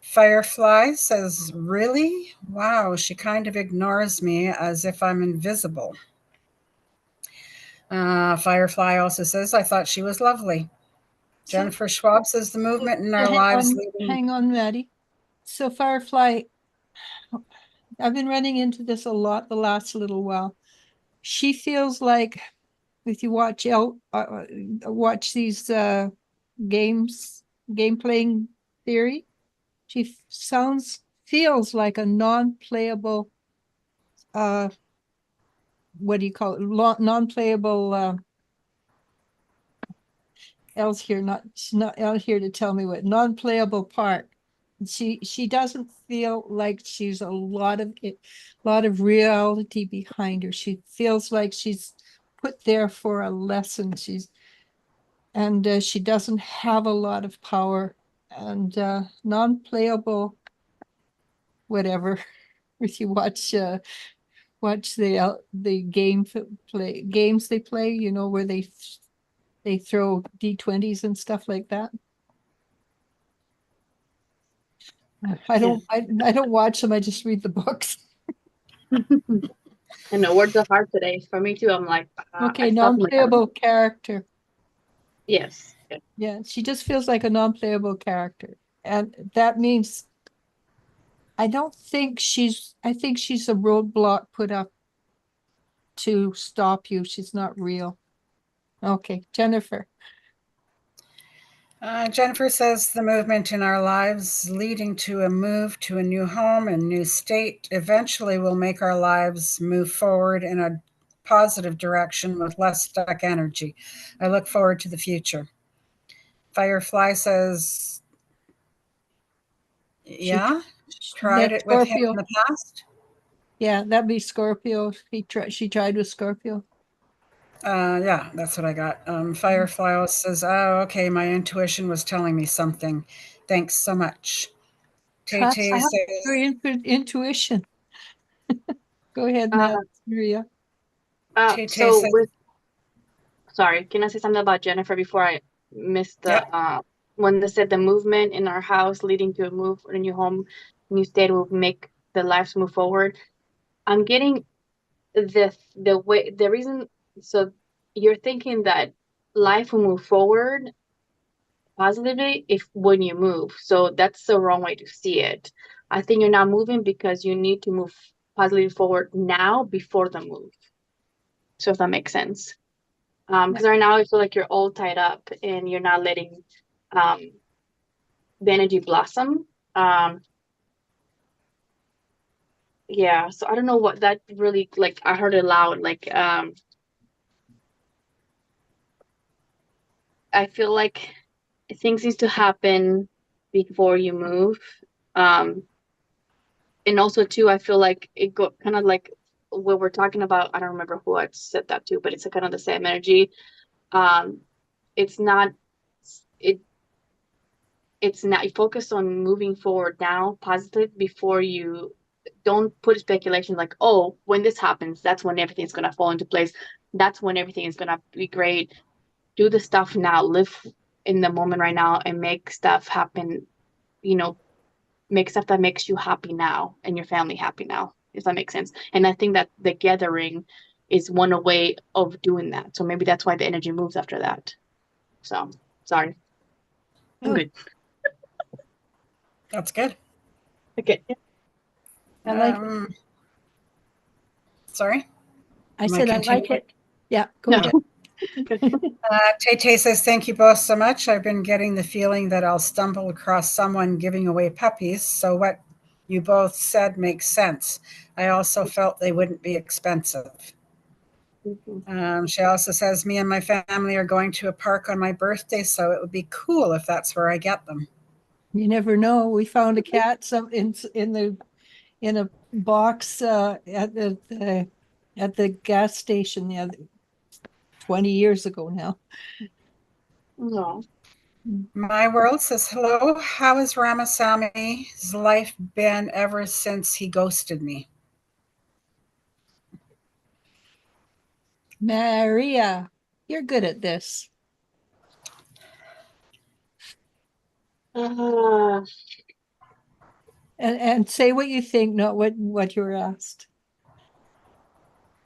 Firefly says, really? Wow, she kind of ignores me as if I'm invisible. Firefly also says, I thought she was lovely. Jennifer Schwab says, the movement in our lives. Hang on, Maddie. So Firefly, I've been running into this a lot the last little while. She feels like if you watch these game playing theory, she feels like a non-playable what do you call it? Non-playable Elle's here, she's not out here to tell me what non-playable part. She doesn't feel like she's a lot of reality behind her. She feels like she's put there for a lesson. She doesn't have a lot of power, and non-playable whatever. If you watch the games they play, where they throw D20s and stuff like that. I don't watch them. I just read the books. I know words are hard today for me too. I'm like, okay, non-playable character. Yes. Yeah, she just feels like a non-playable character, and that means I think she's a roadblock put up to stop you. She's not real. Okay, Jennifer. Jennifer says the movement in our lives leading to a move to a new home and new state eventually will make our lives move forward in a positive direction with less stuck energy. I look forward to the future. Firefly says, yeah, tried it with him in the past. Yeah, that'd be Scorpio. She tried with Scorpio. Yeah, that's what I got. Firefly says, oh, okay, my intuition was telling me something. Thanks so much. I have very intuition. Go ahead, Maria. Sorry, can I say something about Jennifer before I miss when they said the movement in our house leading to a new home, new state will make the lives move forward. I'm getting the reason. So you're thinking that life will move forward positively when you move. So that's the wrong way to see it. I think you're not moving because you need to move positively forward now before the move. So if that makes sense. Because right now I feel like you're all tied up and you're not letting the energy blossom. Yeah, so I don't know what that really, like, I heard it loud, like I feel like things need to happen before you move. And also too, I feel like it go kind of like what we're talking about. I don't remember who I said that to, but it's a kind of the same energy. It's not you focus on moving forward now, positive, before you don't put speculation like, oh, when this happens, that's when everything's gonna fall into place. That's when everything is gonna be great. do the stuff now, live in the moment right now, and make stuff happen, make stuff that makes you happy now and your family happy now, if that makes sense. And I think that the gathering is one way of doing that. So maybe that's why the energy moves after that. So sorry. I'm Oh, good. That's good. Okay. I like it. Sorry? I Am I said I like continuing? it. Yeah, go No. ahead. Tay says, thank you both so much. I've been getting the feeling that I'll stumble across someone giving away puppies. So what you both said makes sense. I also felt they wouldn't be expensive. She also says, me and my family are going to a park on my birthday, so it would be cool if that's where I get them. You never know. We found a cat in a box at the gas station 20 years ago now. No. My World says, hello, how has Ramasami's life been ever since he ghosted me? Maria, you're good at this. Uh, And say what you think, not what you were asked.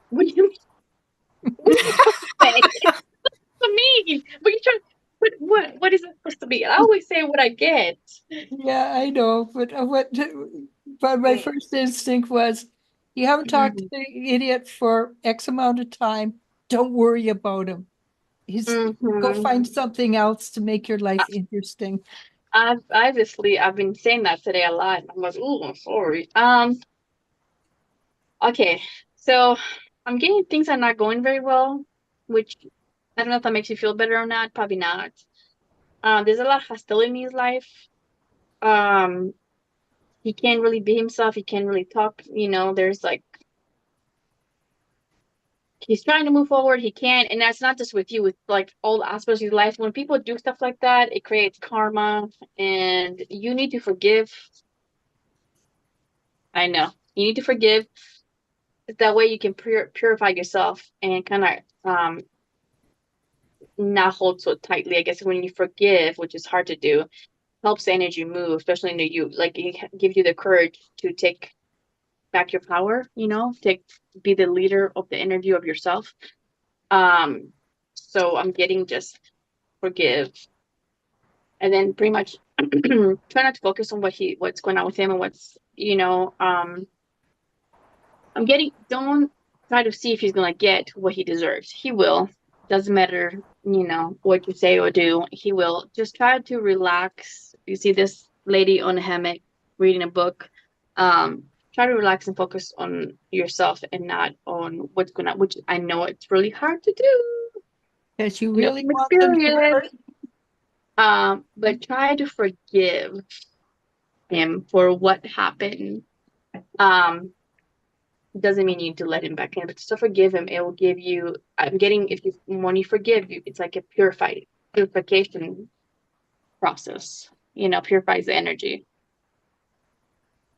what do you say? To me, but you try. What is it supposed to be? I always say what I get. Yeah, I know, but my first instinct was, you haven't talked to the idiot for X amount of time. Don't worry about him. Go find something else to make your life interesting. I've been saying that today a lot. I'm like, oh, I'm sorry. Okay, so I'm getting things are not going very well, which I don't know if that makes you feel better or not. Probably not. There's a lot of hostility in his life. Um, he can't really be himself. He can't really talk. There's like he's trying to move forward. He can't, and that's not just with you. With like all aspects of your life. When people do stuff like that, it creates karma, and you need to forgive. I know you need to forgive. That way you can purify yourself and kind of not hold so tightly. I guess when you forgive, which is hard to do, helps the energy move, especially in you. Like it gives you the courage to take back your power. Be the leader of the energy of yourself. So I'm getting just forgive, and then pretty much try not to focus on what's going on with him and I'm getting, don't try to see if he's going to get what he deserves. He will. Doesn't matter, what you say or do. He will. Just try to relax. You see this lady on a hammock reading a book. Try to relax and focus on yourself and not on what's going on, which I know it's really hard to do. Because you No really want them to hurt. But try to forgive him for what happened. Doesn't mean you need to let him back in, but just to forgive him, it will give you. When you forgive you, it's like a purification process. Purifies the energy.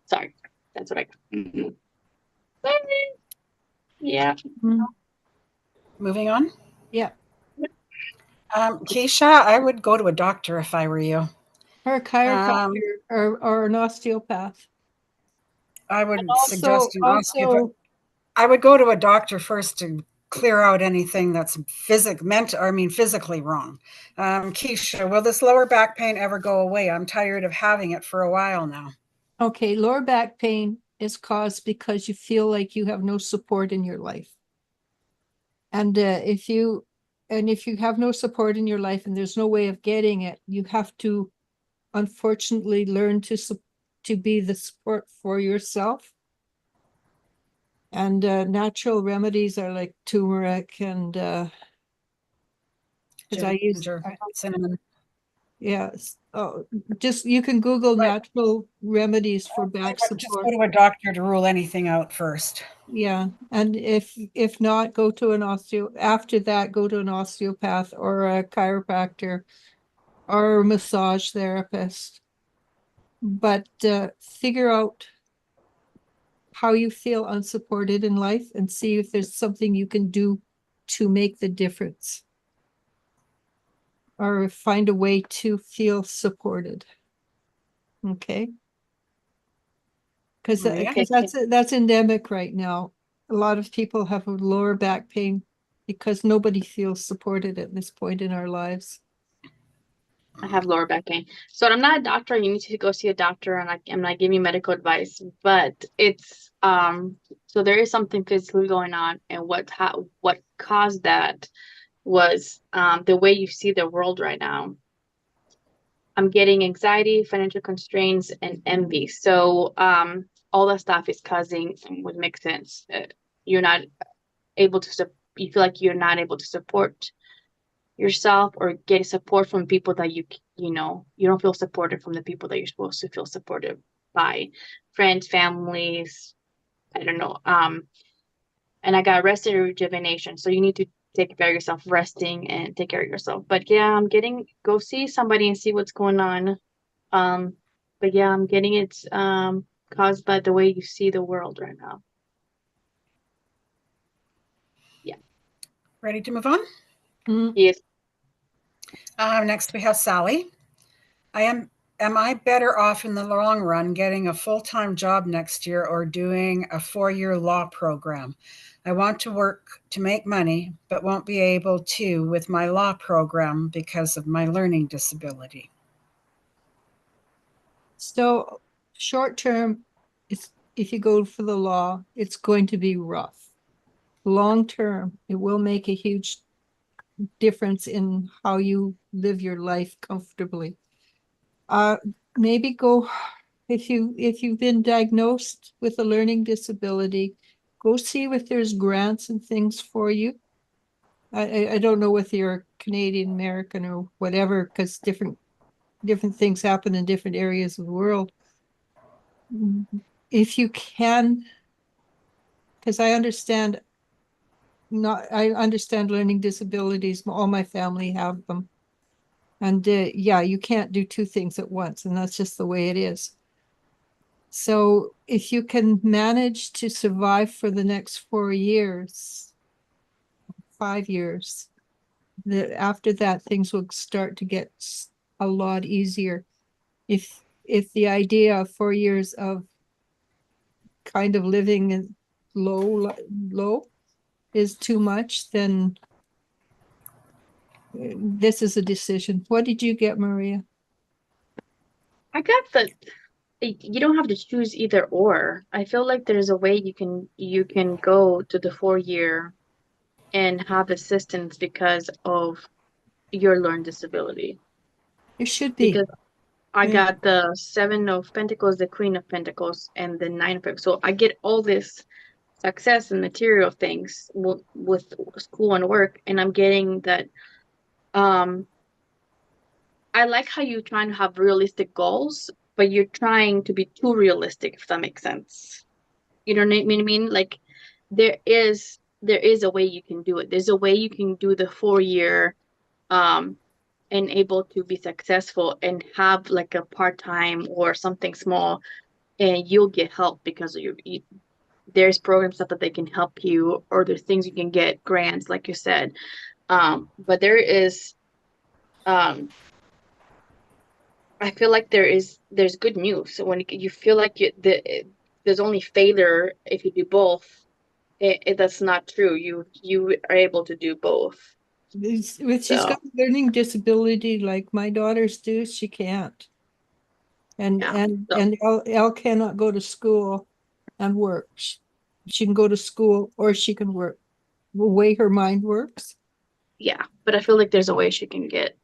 Sorry, that's what I. Mm-hmm. Yeah. Moving on. Yeah. Keisha, I would go to a doctor if I were you. Or a chiropractor or an osteopath. I would Also, suggest an osteopath. I would go to a doctor first to clear out anything that's physically wrong. Keisha, will this lower back pain ever go away? I'm tired of having it for a while now. Okay, lower back pain is caused because you feel like you have no support in your life. And if you have no support in your life and there's no way of getting it, you have to unfortunately learn to be the support for yourself. And natural remedies are like turmeric and Ginger, cinnamon. Yes. Oh, just you can Google natural remedies for back Just support. go to a doctor to rule anything out first. Yeah, and if not, go to an after that, go to an osteopath or a chiropractor or a massage therapist. But figure out how you feel unsupported in life and see if there's something you can do to make the difference. or find a way to feel supported. Okay. Because Maria? that's endemic right now. A lot of people have lower back pain because nobody feels supported at this point in our lives. I have lower back pain. So I'm not a doctor. You need to go see a doctor, and I'm not giving you medical advice, but it's so there is something physically going on, and what caused that was the way you see the world right now. I'm getting anxiety, financial constraints, and envy. So all that stuff is causing, would make sense. You're not able to you feel like you're not able to support yourself or get support from people that you don't feel supported from the people that you're supposed to feel supported by, friends, families. I don't know. And I got rest and rejuvenation. So you need to take care of yourself, resting and take care of yourself. But yeah, go see somebody and see what's going on. But yeah, I'm getting it caused by the way you see the world right now. Yeah. Ready to move on? Yes. Next, we have Sally. Am I better off in the long run getting a full-time job next year or doing a 4-year law program? I want to work to make money, but won't be able to with my law program because of my learning disability. So short term, if you go for the law, it's going to be rough. Long term, it will make a huge difference in how you live your life comfortably. Maybe go, if you've been diagnosed with a learning disability, go see if there's grants and things for you. I don't know if you're Canadian, American, or whatever, because different things happen in different areas of the world. If you can, because I understand learning disabilities. All my family have them. And yeah, you can't do two things at once, and that's just the way it is. So if you can manage to survive for the next 4 years, 5 years, after that, things will start to get a lot easier. If the idea of 4 years of kind of living in low is too much, then this is a decision. What did you get, Maria? I got you don't have to choose either or. I feel like there's a way you can go to the 4 year and have assistance because of your learned disability. It should be. Because I Yeah. got the 7 of Pentacles, the Queen of Pentacles, and the 9 of Pentacles. So I get all this success and material things with school and work, and I'm getting that. I like how you're trying to have realistic goals, but you're trying to be too realistic, if that makes sense. You know what I mean? Like there is a way you can do it. There's a way you can do the 4 year and able to be successful and have like a part-time or something small, and you'll get help because of there's programs stuff that they can help you, or there's things you can get grants, like you said. But there's I feel like there's good news. So when you feel like there's only failure if you do both, that's not true. You are able to do both. If she's So got a learning disability like my daughters do, she can't. And yeah. So Elle cannot go to school and work. She can go to school or she can work. The way her mind works, yeah, but I feel like there's a way she can get.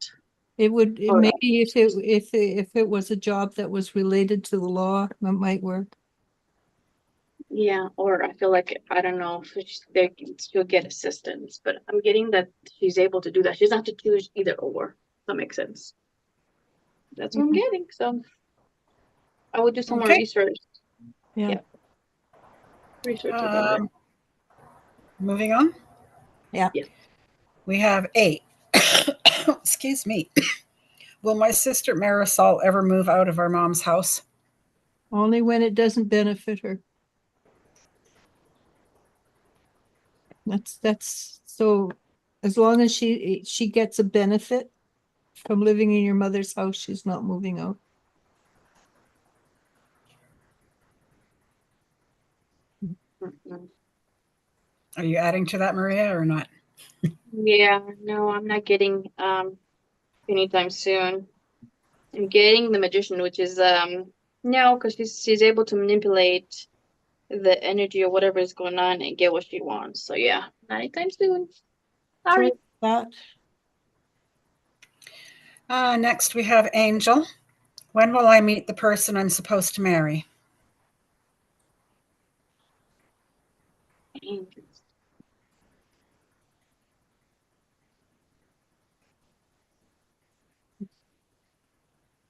maybe if it was a job that was related to the law, that might work. Yeah, or I feel like I don't know if she'll get assistance, but I'm getting that she's able to do that. She doesn't have to choose either or. That makes sense. That's what I'm getting. So I would do some more research. Yeah. Research about it. Moving on. Yeah. Yes. We have 8. Excuse me. Will my sister Marisol ever move out of our mom's house? Only when it doesn't benefit her. That's so as long as she gets a benefit, from living in your mother's house, she's not moving out. Mm-mm. Are you adding to that, Maria, or not? Yeah, no, I'm not getting anytime soon. I'm getting the magician, which is no, because she's able to manipulate the energy or whatever is going on and get what she wants. So yeah, not anytime soon. Sorry. So that Next, we have Angel. When will I meet the person I'm supposed to marry?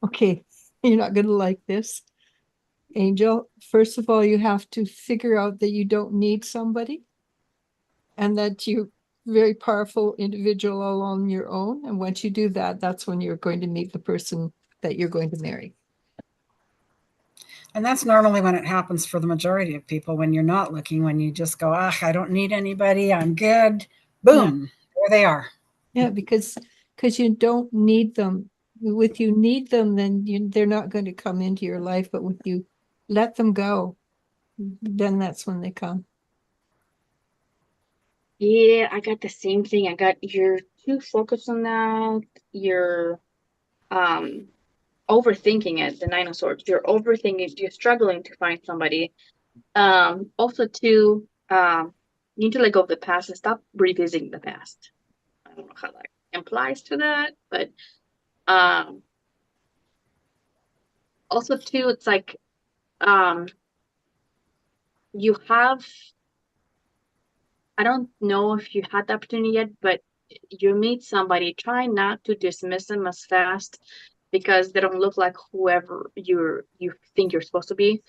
okay, you're not gonna like this, Angel. First of all, you have to figure out that you don't need somebody and that you're very powerful individual all on your own. And once you do that, that's when you're going to meet the person that you're going to marry. And that's normally when it happens for the majority of people, when you're not looking, when you just go, I don't need anybody, I'm good. Boom, there they are. Yeah, because you don't need them. With you need them, then they're not going to come into your life. But with you let them go, then that's when they come. Yeah, I got the same thing. I got you're too focused on that. You're um overthinking it, the Nine of Swords. You're overthinking, you're struggling to find somebody. Also too, you need to let go of the past and stop revisiting the past. I don't know how that implies to that, but um also too, it's like um you have I don't know if you had the opportunity yet, but you meet somebody, try not to dismiss them as fast because they don't look like whoever you think you're supposed to be,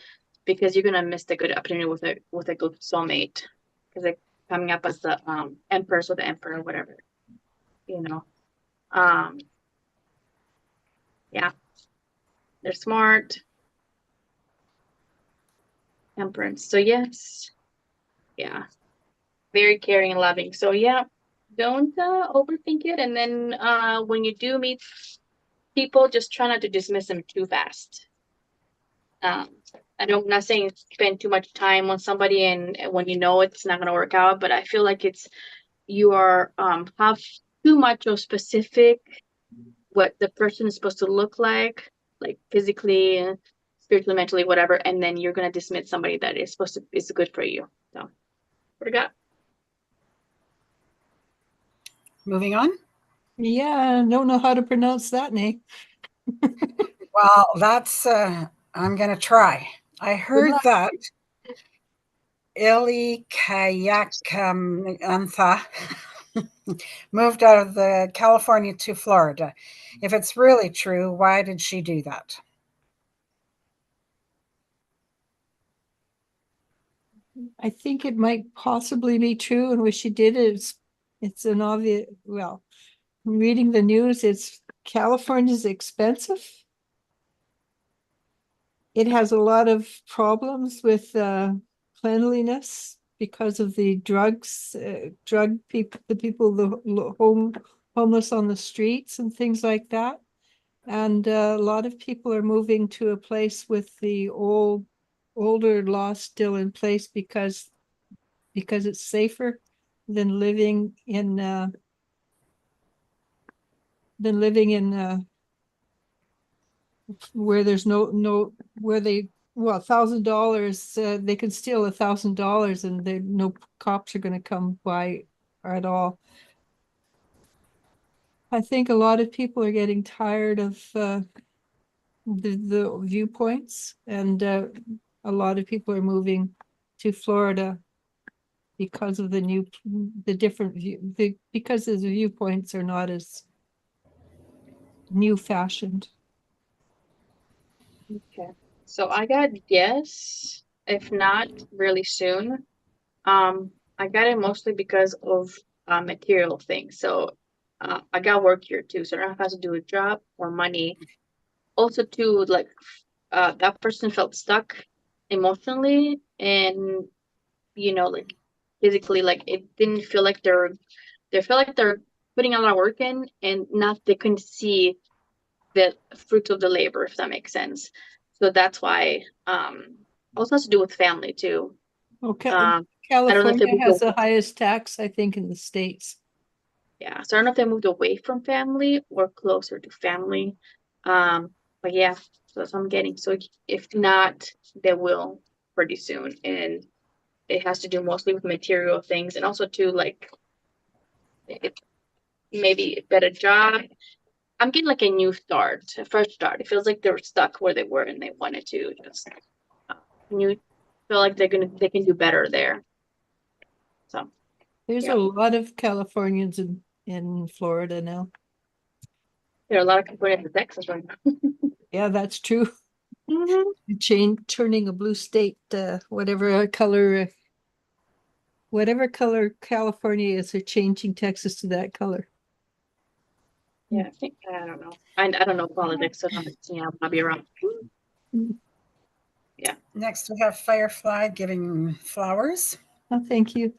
because you're gonna miss the good opportunity with a good soulmate. Because they're coming up as the Empress or the Emperor, whatever, you know. Um, yeah, they're smart, temperance. So yes, yeah, very caring and loving. So yeah, don't overthink it. And then when you do meet people, just try not to dismiss them too fast. Um, I'm not saying spend too much time on somebody and when you know it's not going to work out, but I feel like you are have too much of specific what the person is supposed to look like physically, spiritually, mentally, whatever, and then you're going to dismiss somebody that is good for you. So, forgot. Moving on. Yeah, don't know how to pronounce that name. Well, that's, I'm going to try. I heard that Ili-Kayakantha moved out of the California to Florida. If it's really true, why did she do that? I think it might possibly be true, and what she did is it's an obvious. Well, reading the news, it's California's expensive. It has a lot of problems with cleanliness because of the drugs, drug people, the people, the homeless on the streets and things like that. And a lot of people are moving to a place with the older law still in place because it's safer than living in where there's no where they well $1,000 they can steal $1,000 and no cops are going to come by at all. I think a lot of people are getting tired of the viewpoints, and a lot of people are moving to Florida because of the different because the viewpoints are not as new fashioned. Okay. So I got yes, if not really soon. I got it mostly because of material things. So I got work here too, so I don't have to do a job or money. Also, too, like that person felt stuck emotionally and like physically, like it didn't feel like they feel like they're putting a lot of work in and not they couldn't see the fruits of the labor, if that makes sense. So that's why also has to do with family too. Okay, I don't know if they California moved has away. the highest tax, I think, in the States. Yeah, so I don't know if they moved away from family or closer to family. But yeah, so that's what I'm getting. So if not, they will pretty soon. And it has to do mostly with material things and also to like it, maybe a better job. I'm getting like a new start, a fresh start. It feels like they were stuck where they were and they wanted to just new feel like they can do better there. So There's a yeah, lot of Californians in Florida now. there are a lot of people in Texas right now. Yeah, that's true. Mhm. Turning a blue state, whatever color California is, they're changing Texas to that color. Yeah, I don't know. I don't know politics, so yeah, I'll be around. Mm. Yeah. Next, we have Firefly giving flowers. Oh, thank you.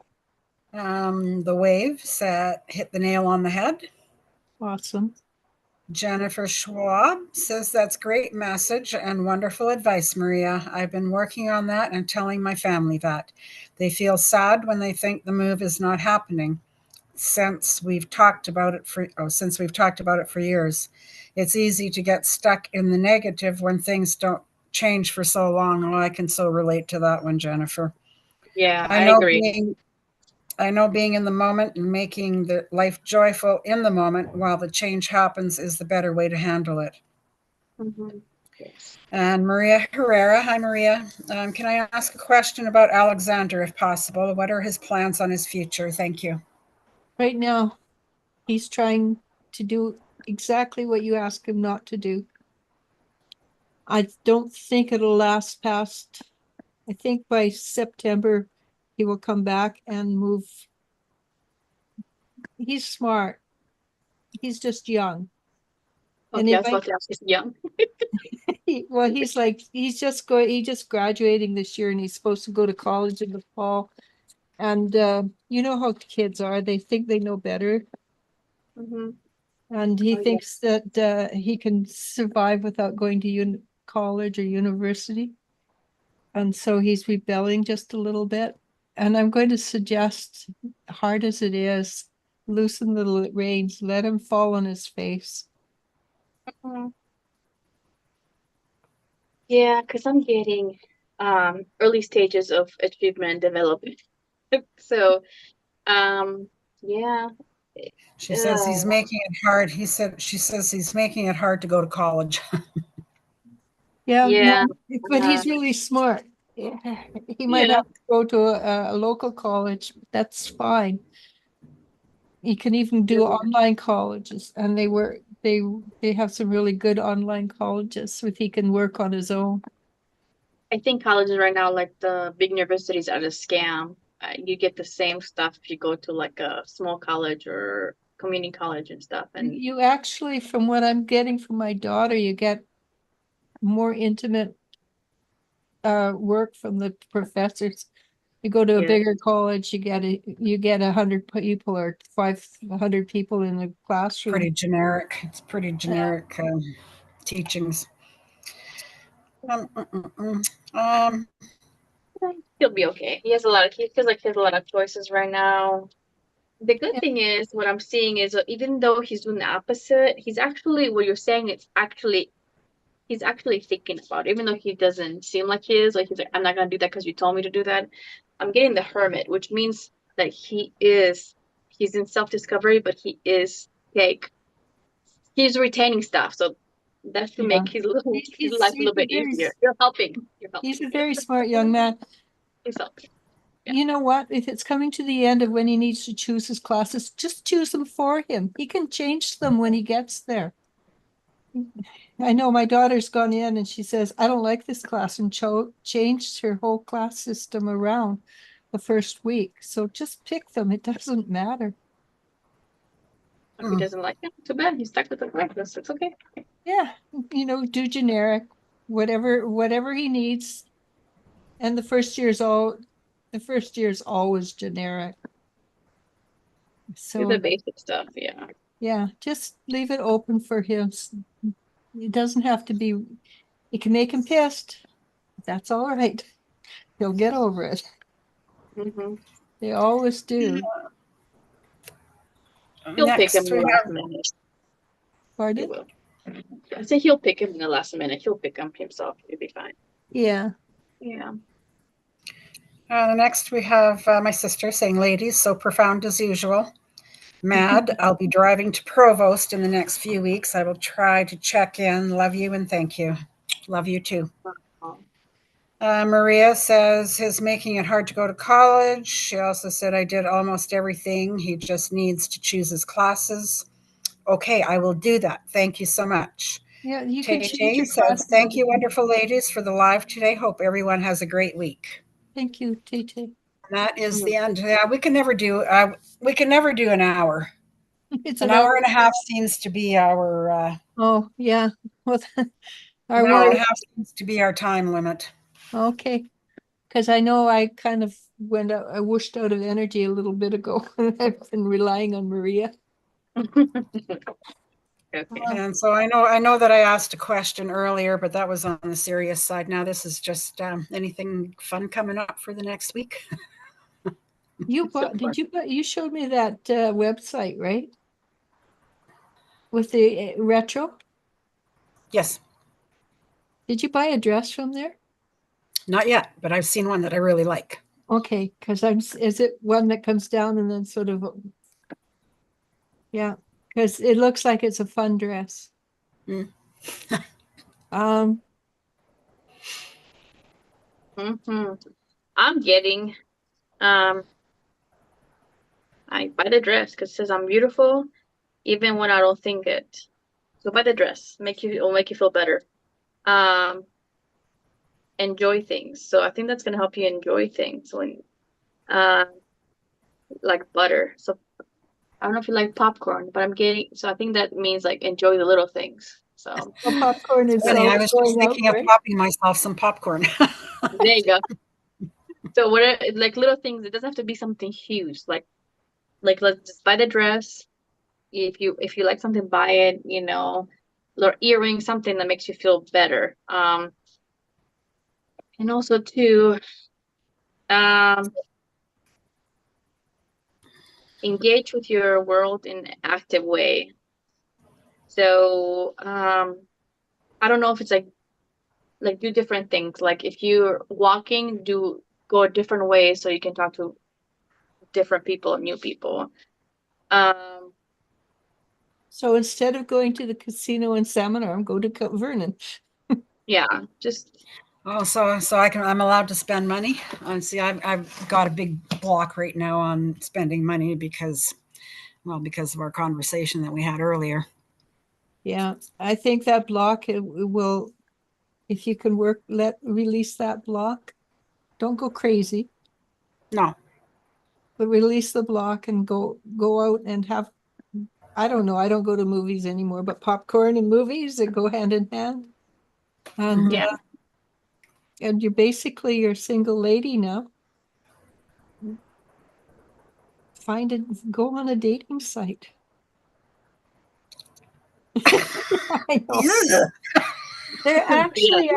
The waves hit the nail on the head. Awesome. Jennifer Schwab says that's great message and wonderful advice, Maria. I've been working on that and telling my family that. They feel sad when they think the move is not happening. Since we've talked about it for years. It's easy to get stuck in the negative when things don't change for so long. Oh, I can so relate to that one, Jennifer. Yeah, I I know agree. being in the moment and making the life joyful in the moment while the change happens is the better way to handle it. Mhm. Yes. And Maria Herrera, hi Maria. Can I ask a question about Alexander if possible? What are his plans on his future? Thank you. Right now, he's trying to do exactly what you ask him not to do. I don't think it'll last past, I think by September, he will come back and move. He's smart. He's just young. And Okay, I it was might, about to ask if young. he's just graduating this year and he's supposed to go to college in the fall. And you know how kids are, they think they know better. Mm-hmm. And he Oh yeah. thinks that he can survive without going to college or university. And so he's rebelling just a little bit. And I'm going to suggest, hard as it is, loosen the reins, let him fall on his face. Mhm. Yeah, because I'm getting early stages of achievement development. So yeah. She says Uh, he's making it hard. She says he's making it hard to go to college. Yeah, yeah. no, but he's really smart. He might Yeah. have to go to a local college. That's fine. He can even do online colleges, and they have some really good online colleges, so he can work on his own. I think colleges right now, like the big universities, are a scam. You get the same stuff if you go to like a small college or community college and stuff. And You actually, from what I'm getting from my daughter, you get more intimate work from the professors. You go to a yeah, bigger college, you get 100 people or 500 people in the classroom. Pretty generic. It's pretty Yeah. generic teachings. Mm, mm. Um, he'll be okay. He feels like he has a lot of choices right now. The good Yeah. thing is, what I'm seeing is even though he's doing the opposite, he's actually, what you're saying, he's actually thinking about it, even though he doesn't seem like he is. Like he's like, I'm not gonna do that because you told me to do that. I'm getting the hermit, which means that he's in self-discovery, but he is like he's retaining stuff. So that should Yeah. make his He's life a little bit easier. You're helping. You're he's helping. a very smart young man. He's helping. Yeah. You know what? If it's coming to the end of when he needs to choose his classes, just choose them for him. He can change them when he gets there. I know my daughter's gone in and she says, I don't like this class, and changed her whole class system around the first week. So just pick them. It doesn't matter. If he doesn't like it, too bad. He's stuck with the practice. It's okay. Yeah, do generic, whatever he needs. And the first year's always generic. Do the So, basic stuff, yeah. yeah, just leave it open for him. It doesn't have to be, you can make him pissed. That's all right. He'll get over it. Mm-hmm. They always do. He'll pick him Next, in the we last have minute. He Pardon? will. I say he'll pick him in the last minute. He'll pick him himself. He'll be fine. Yeah. Yeah. next we have my sister saying, "Ladies, so profound as usual." Mad, I'll be driving to Provost in the next few weeks. I will try to check in. Love you and thank you. Love you too. Oh. Maria says his making it hard to go to college. She also said, I did almost everything. He just needs to choose his classes. Okay, I will do that. Thank you so much. Yeah, you can Tay change Tay your says, classes. thank you, wonderful ladies, for the live today. Hope everyone has a great week. Thank you, TT. That is Mhm. the end. Yeah, we can never do an hour. It's An an hour hour. and a half seems to be our Oh, yeah. Well, an our hour and word. a half seems to be our time limit. Okay. Because I know I kind of went out, I whooshed out of energy a little bit ago. I've been relying on Maria. Okay. And so I know that I asked a question earlier, but that was on the serious side. Now this is just anything fun coming up for the next week. You So bought, did you buy, you showed me that website, right? With the retro? Yes, Did you buy a dress from there? not yet, but I've seen one that I really like. Okay, because is it one that comes down and then sort of, yeah, because it looks like it's a fun dress. Mm. Um, hmm I'm getting um I buy the dress because it says I'm beautiful even when I don't think it. So buy the dress. It'll make you feel better. Um enjoy things. So I think that's gonna help you enjoy things when uh like butter. So I don't know if you like popcorn, but I think that means like enjoy the little things. So well, popcorn is Funny, I always was just going out, thinking of right? popping myself some popcorn. there you go. So what like little things, it doesn't have to be something huge. Like let's just buy the dress. If you like something, buy it, little earring, something that makes you feel better. And also to um engage with your world in an active way. So I don't know if it's like do different things. Like if you're walking, go a different way so you can talk to different people, new people. Um, So instead of going to the casino in Salmon go to Vernon. yeah, just Oh, so I'm allowed to spend money. See, I've got a big block right now on spending money because of our conversation that we had earlier. Yeah, I think that block it will, if you can release that block, don't go crazy, No, but release the block and go out and have, I don't know, I don't go to movies anymore, but popcorn and movies that go hand in hand. And yeah. and you're single lady now. Go on a dating site. I know. yeah. There Yeah. actually,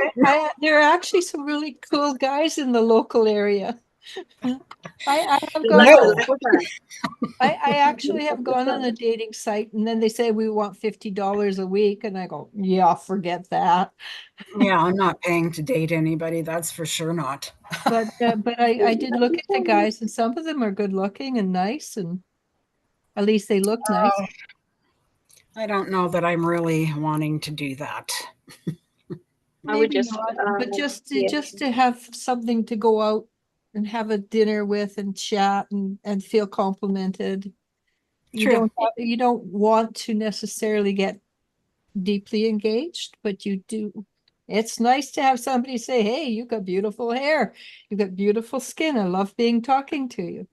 there are actually some really cool guys in the local area. I have The gone lack, the No, on, lack of time. I actually have gone on a dating site and then they say we want $50 a week. And I go, yeah, forget that. yeah, I'm not paying to date anybody. That's for sure not. But I did look at the guys and some of them are good looking and nice and at least they look nice. I don't know that I'm really wanting to do that. I would Maybe just not, but yeah. just to have something to go out and have a dinner with and chat and feel complimented. True. You don't want to necessarily get deeply engaged, but you do. It's nice to have somebody say, "Hey, you got beautiful hair. You got beautiful skin. I love talking to you."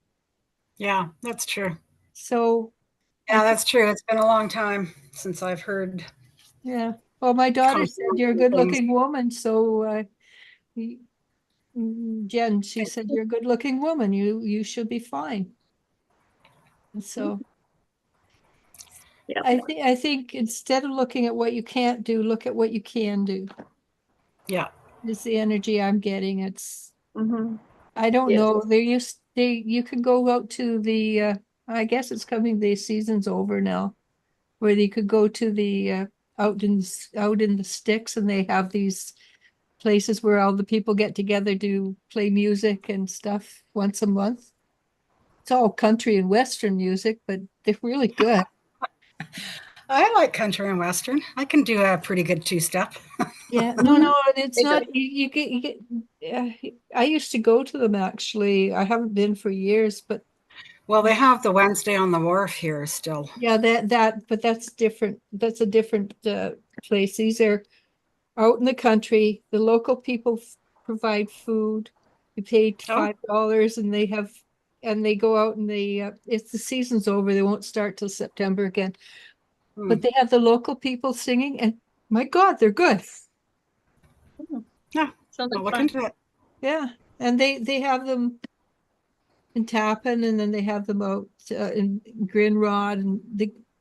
Yeah, that's true. So I Yeah, think, that's true. It's been a long time since I've heard yeah. Well, my daughter said you're a complimentary things. good-looking woman, so Jen, she said you're a good-looking woman. You should be fine. And so Yeah. I think instead of looking at what you can't do, look at what you can do. Yeah. Is the energy I'm getting. It's Mm-hmm. I don't Yes. know. You can go out to the I guess it's coming, the season's over now, where you could go to the out in the sticks, and they have these places where all the people get together to play music and stuff once a month. It's all country and western music, but they're really good. I like country and western. I can do a pretty good two-step. Yeah, no, it's They do. not. You get. I used to go to them actually. I haven't been for years, but Well, they have the Wednesday on the Wharf here still. yeah, but that's different. That's a different place. These are out in the country. The local people provide food. You pay Oh, $5, and they go out and it's the season's over. They won't start till September again. hmm. But they have the local people singing, and my God, they're good. Yeah, Sounds I'll like look fun. into it. Yeah, and they have them in Tappan, and then they have them out in Grinrod, and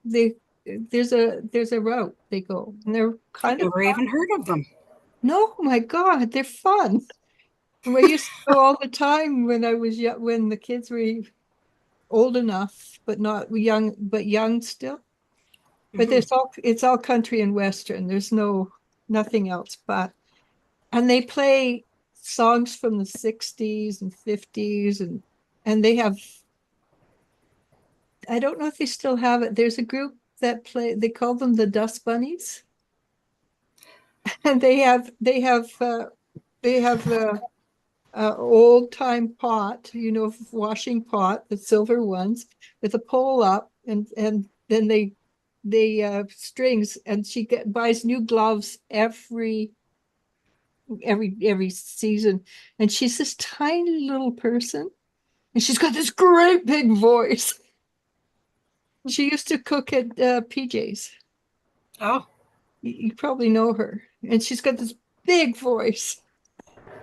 they there's a route they go, and they're I've kind of never even heard of them. no, my God, they're fun. And we used to go all the time when I was young, when the kids were old enough, but not young, but young still. But Mhm. it's all country and western. There's nothing else but, and they play songs from the 60s and 50s, and they have, I don't know if they still have it. There's a group that play, they call them the Dust Bunnies. And they have old time pot, washing pot, the silver ones, with a pole up, and then they strings, and buys new gloves every season, and she's this tiny little person, and she's got this great big voice. She used to cook at PJ's. Oh, You probably know her, and she's got this big voice.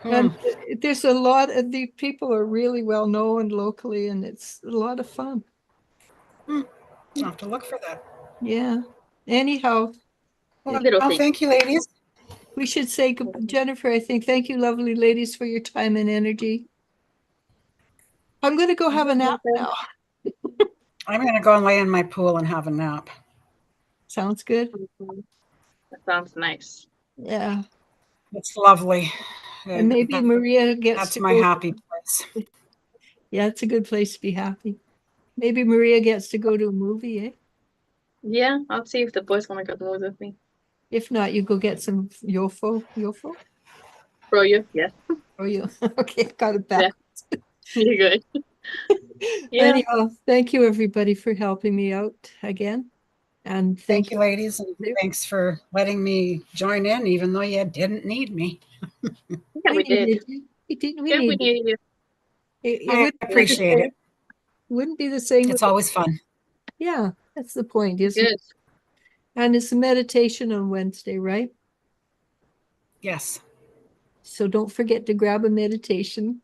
hmm. And there's a lot of the people are really well known locally, and it's a lot of fun. Hmm. I'll have to look for that. Yeah. Anyhow, Little Well, thing. thank you, ladies. we should say, Jennifer, I think, thank you, lovely ladies, for your time and energy. I'm going to go have a nap now. I'm going to go and lay in my pool and have a nap. Sounds good. Mhm. That sounds nice. Yeah. It's lovely. And maybe Maria gets That's to my go. happy place. Yeah, it's a good place to be happy. Maybe Maria gets to go to a movie, eh? Yeah, I'll see if the boys want to go to the movies with me. If not, you go get some Yofo, Bro, you? Yeah. or you. Okay, got it Yeah. back. You're good. Yeah. Anyhow, thank you everybody for helping me out again. And Thank you, ladies, and thanks for letting me join in, even though you didn't need me. Yeah, we did. needed you. We Yeah, we needed you. needed you. It I wouldn't be the appreciate same. it. Wouldn't be the same It's with always fun. yeah, that's the point, isn't it? Good. And it's a meditation on Wednesday, right? Yes, So don't forget to grab a meditation.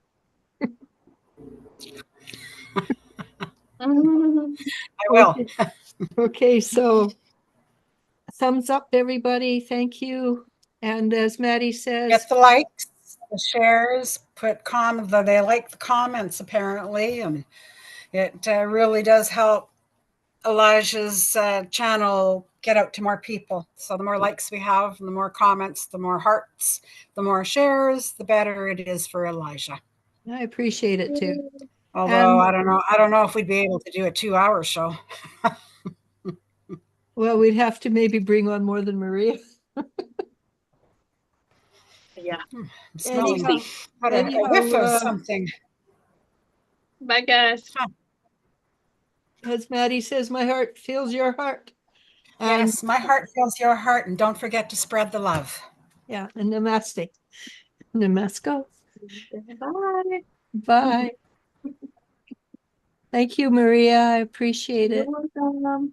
Mhm. I will. Okay. Okay, so thumbs up, everybody. Thank you. And as Maddie says, Get the likes, the shares, they like the comments apparently, and it really does help Elijah's channel get out to more people. So the more likes we have, and the more comments, the more hearts, the more shares, the better it is for Elijah. I appreciate it too. Although And I don't know if we'd be able to do a 2 hour show. well, we'd have to maybe bring on more than Maria. Yeah. I'm smelling Anyhow, a whiff of anyhow, something. Bye, guys. as Maddie says, my heart feels your heart. And Yes, my heart fills your heart, and don't forget to spread the love. yeah, and namaste. Namasko. Bye. Bye. Thank you, Maria. I appreciate You're it. welcome.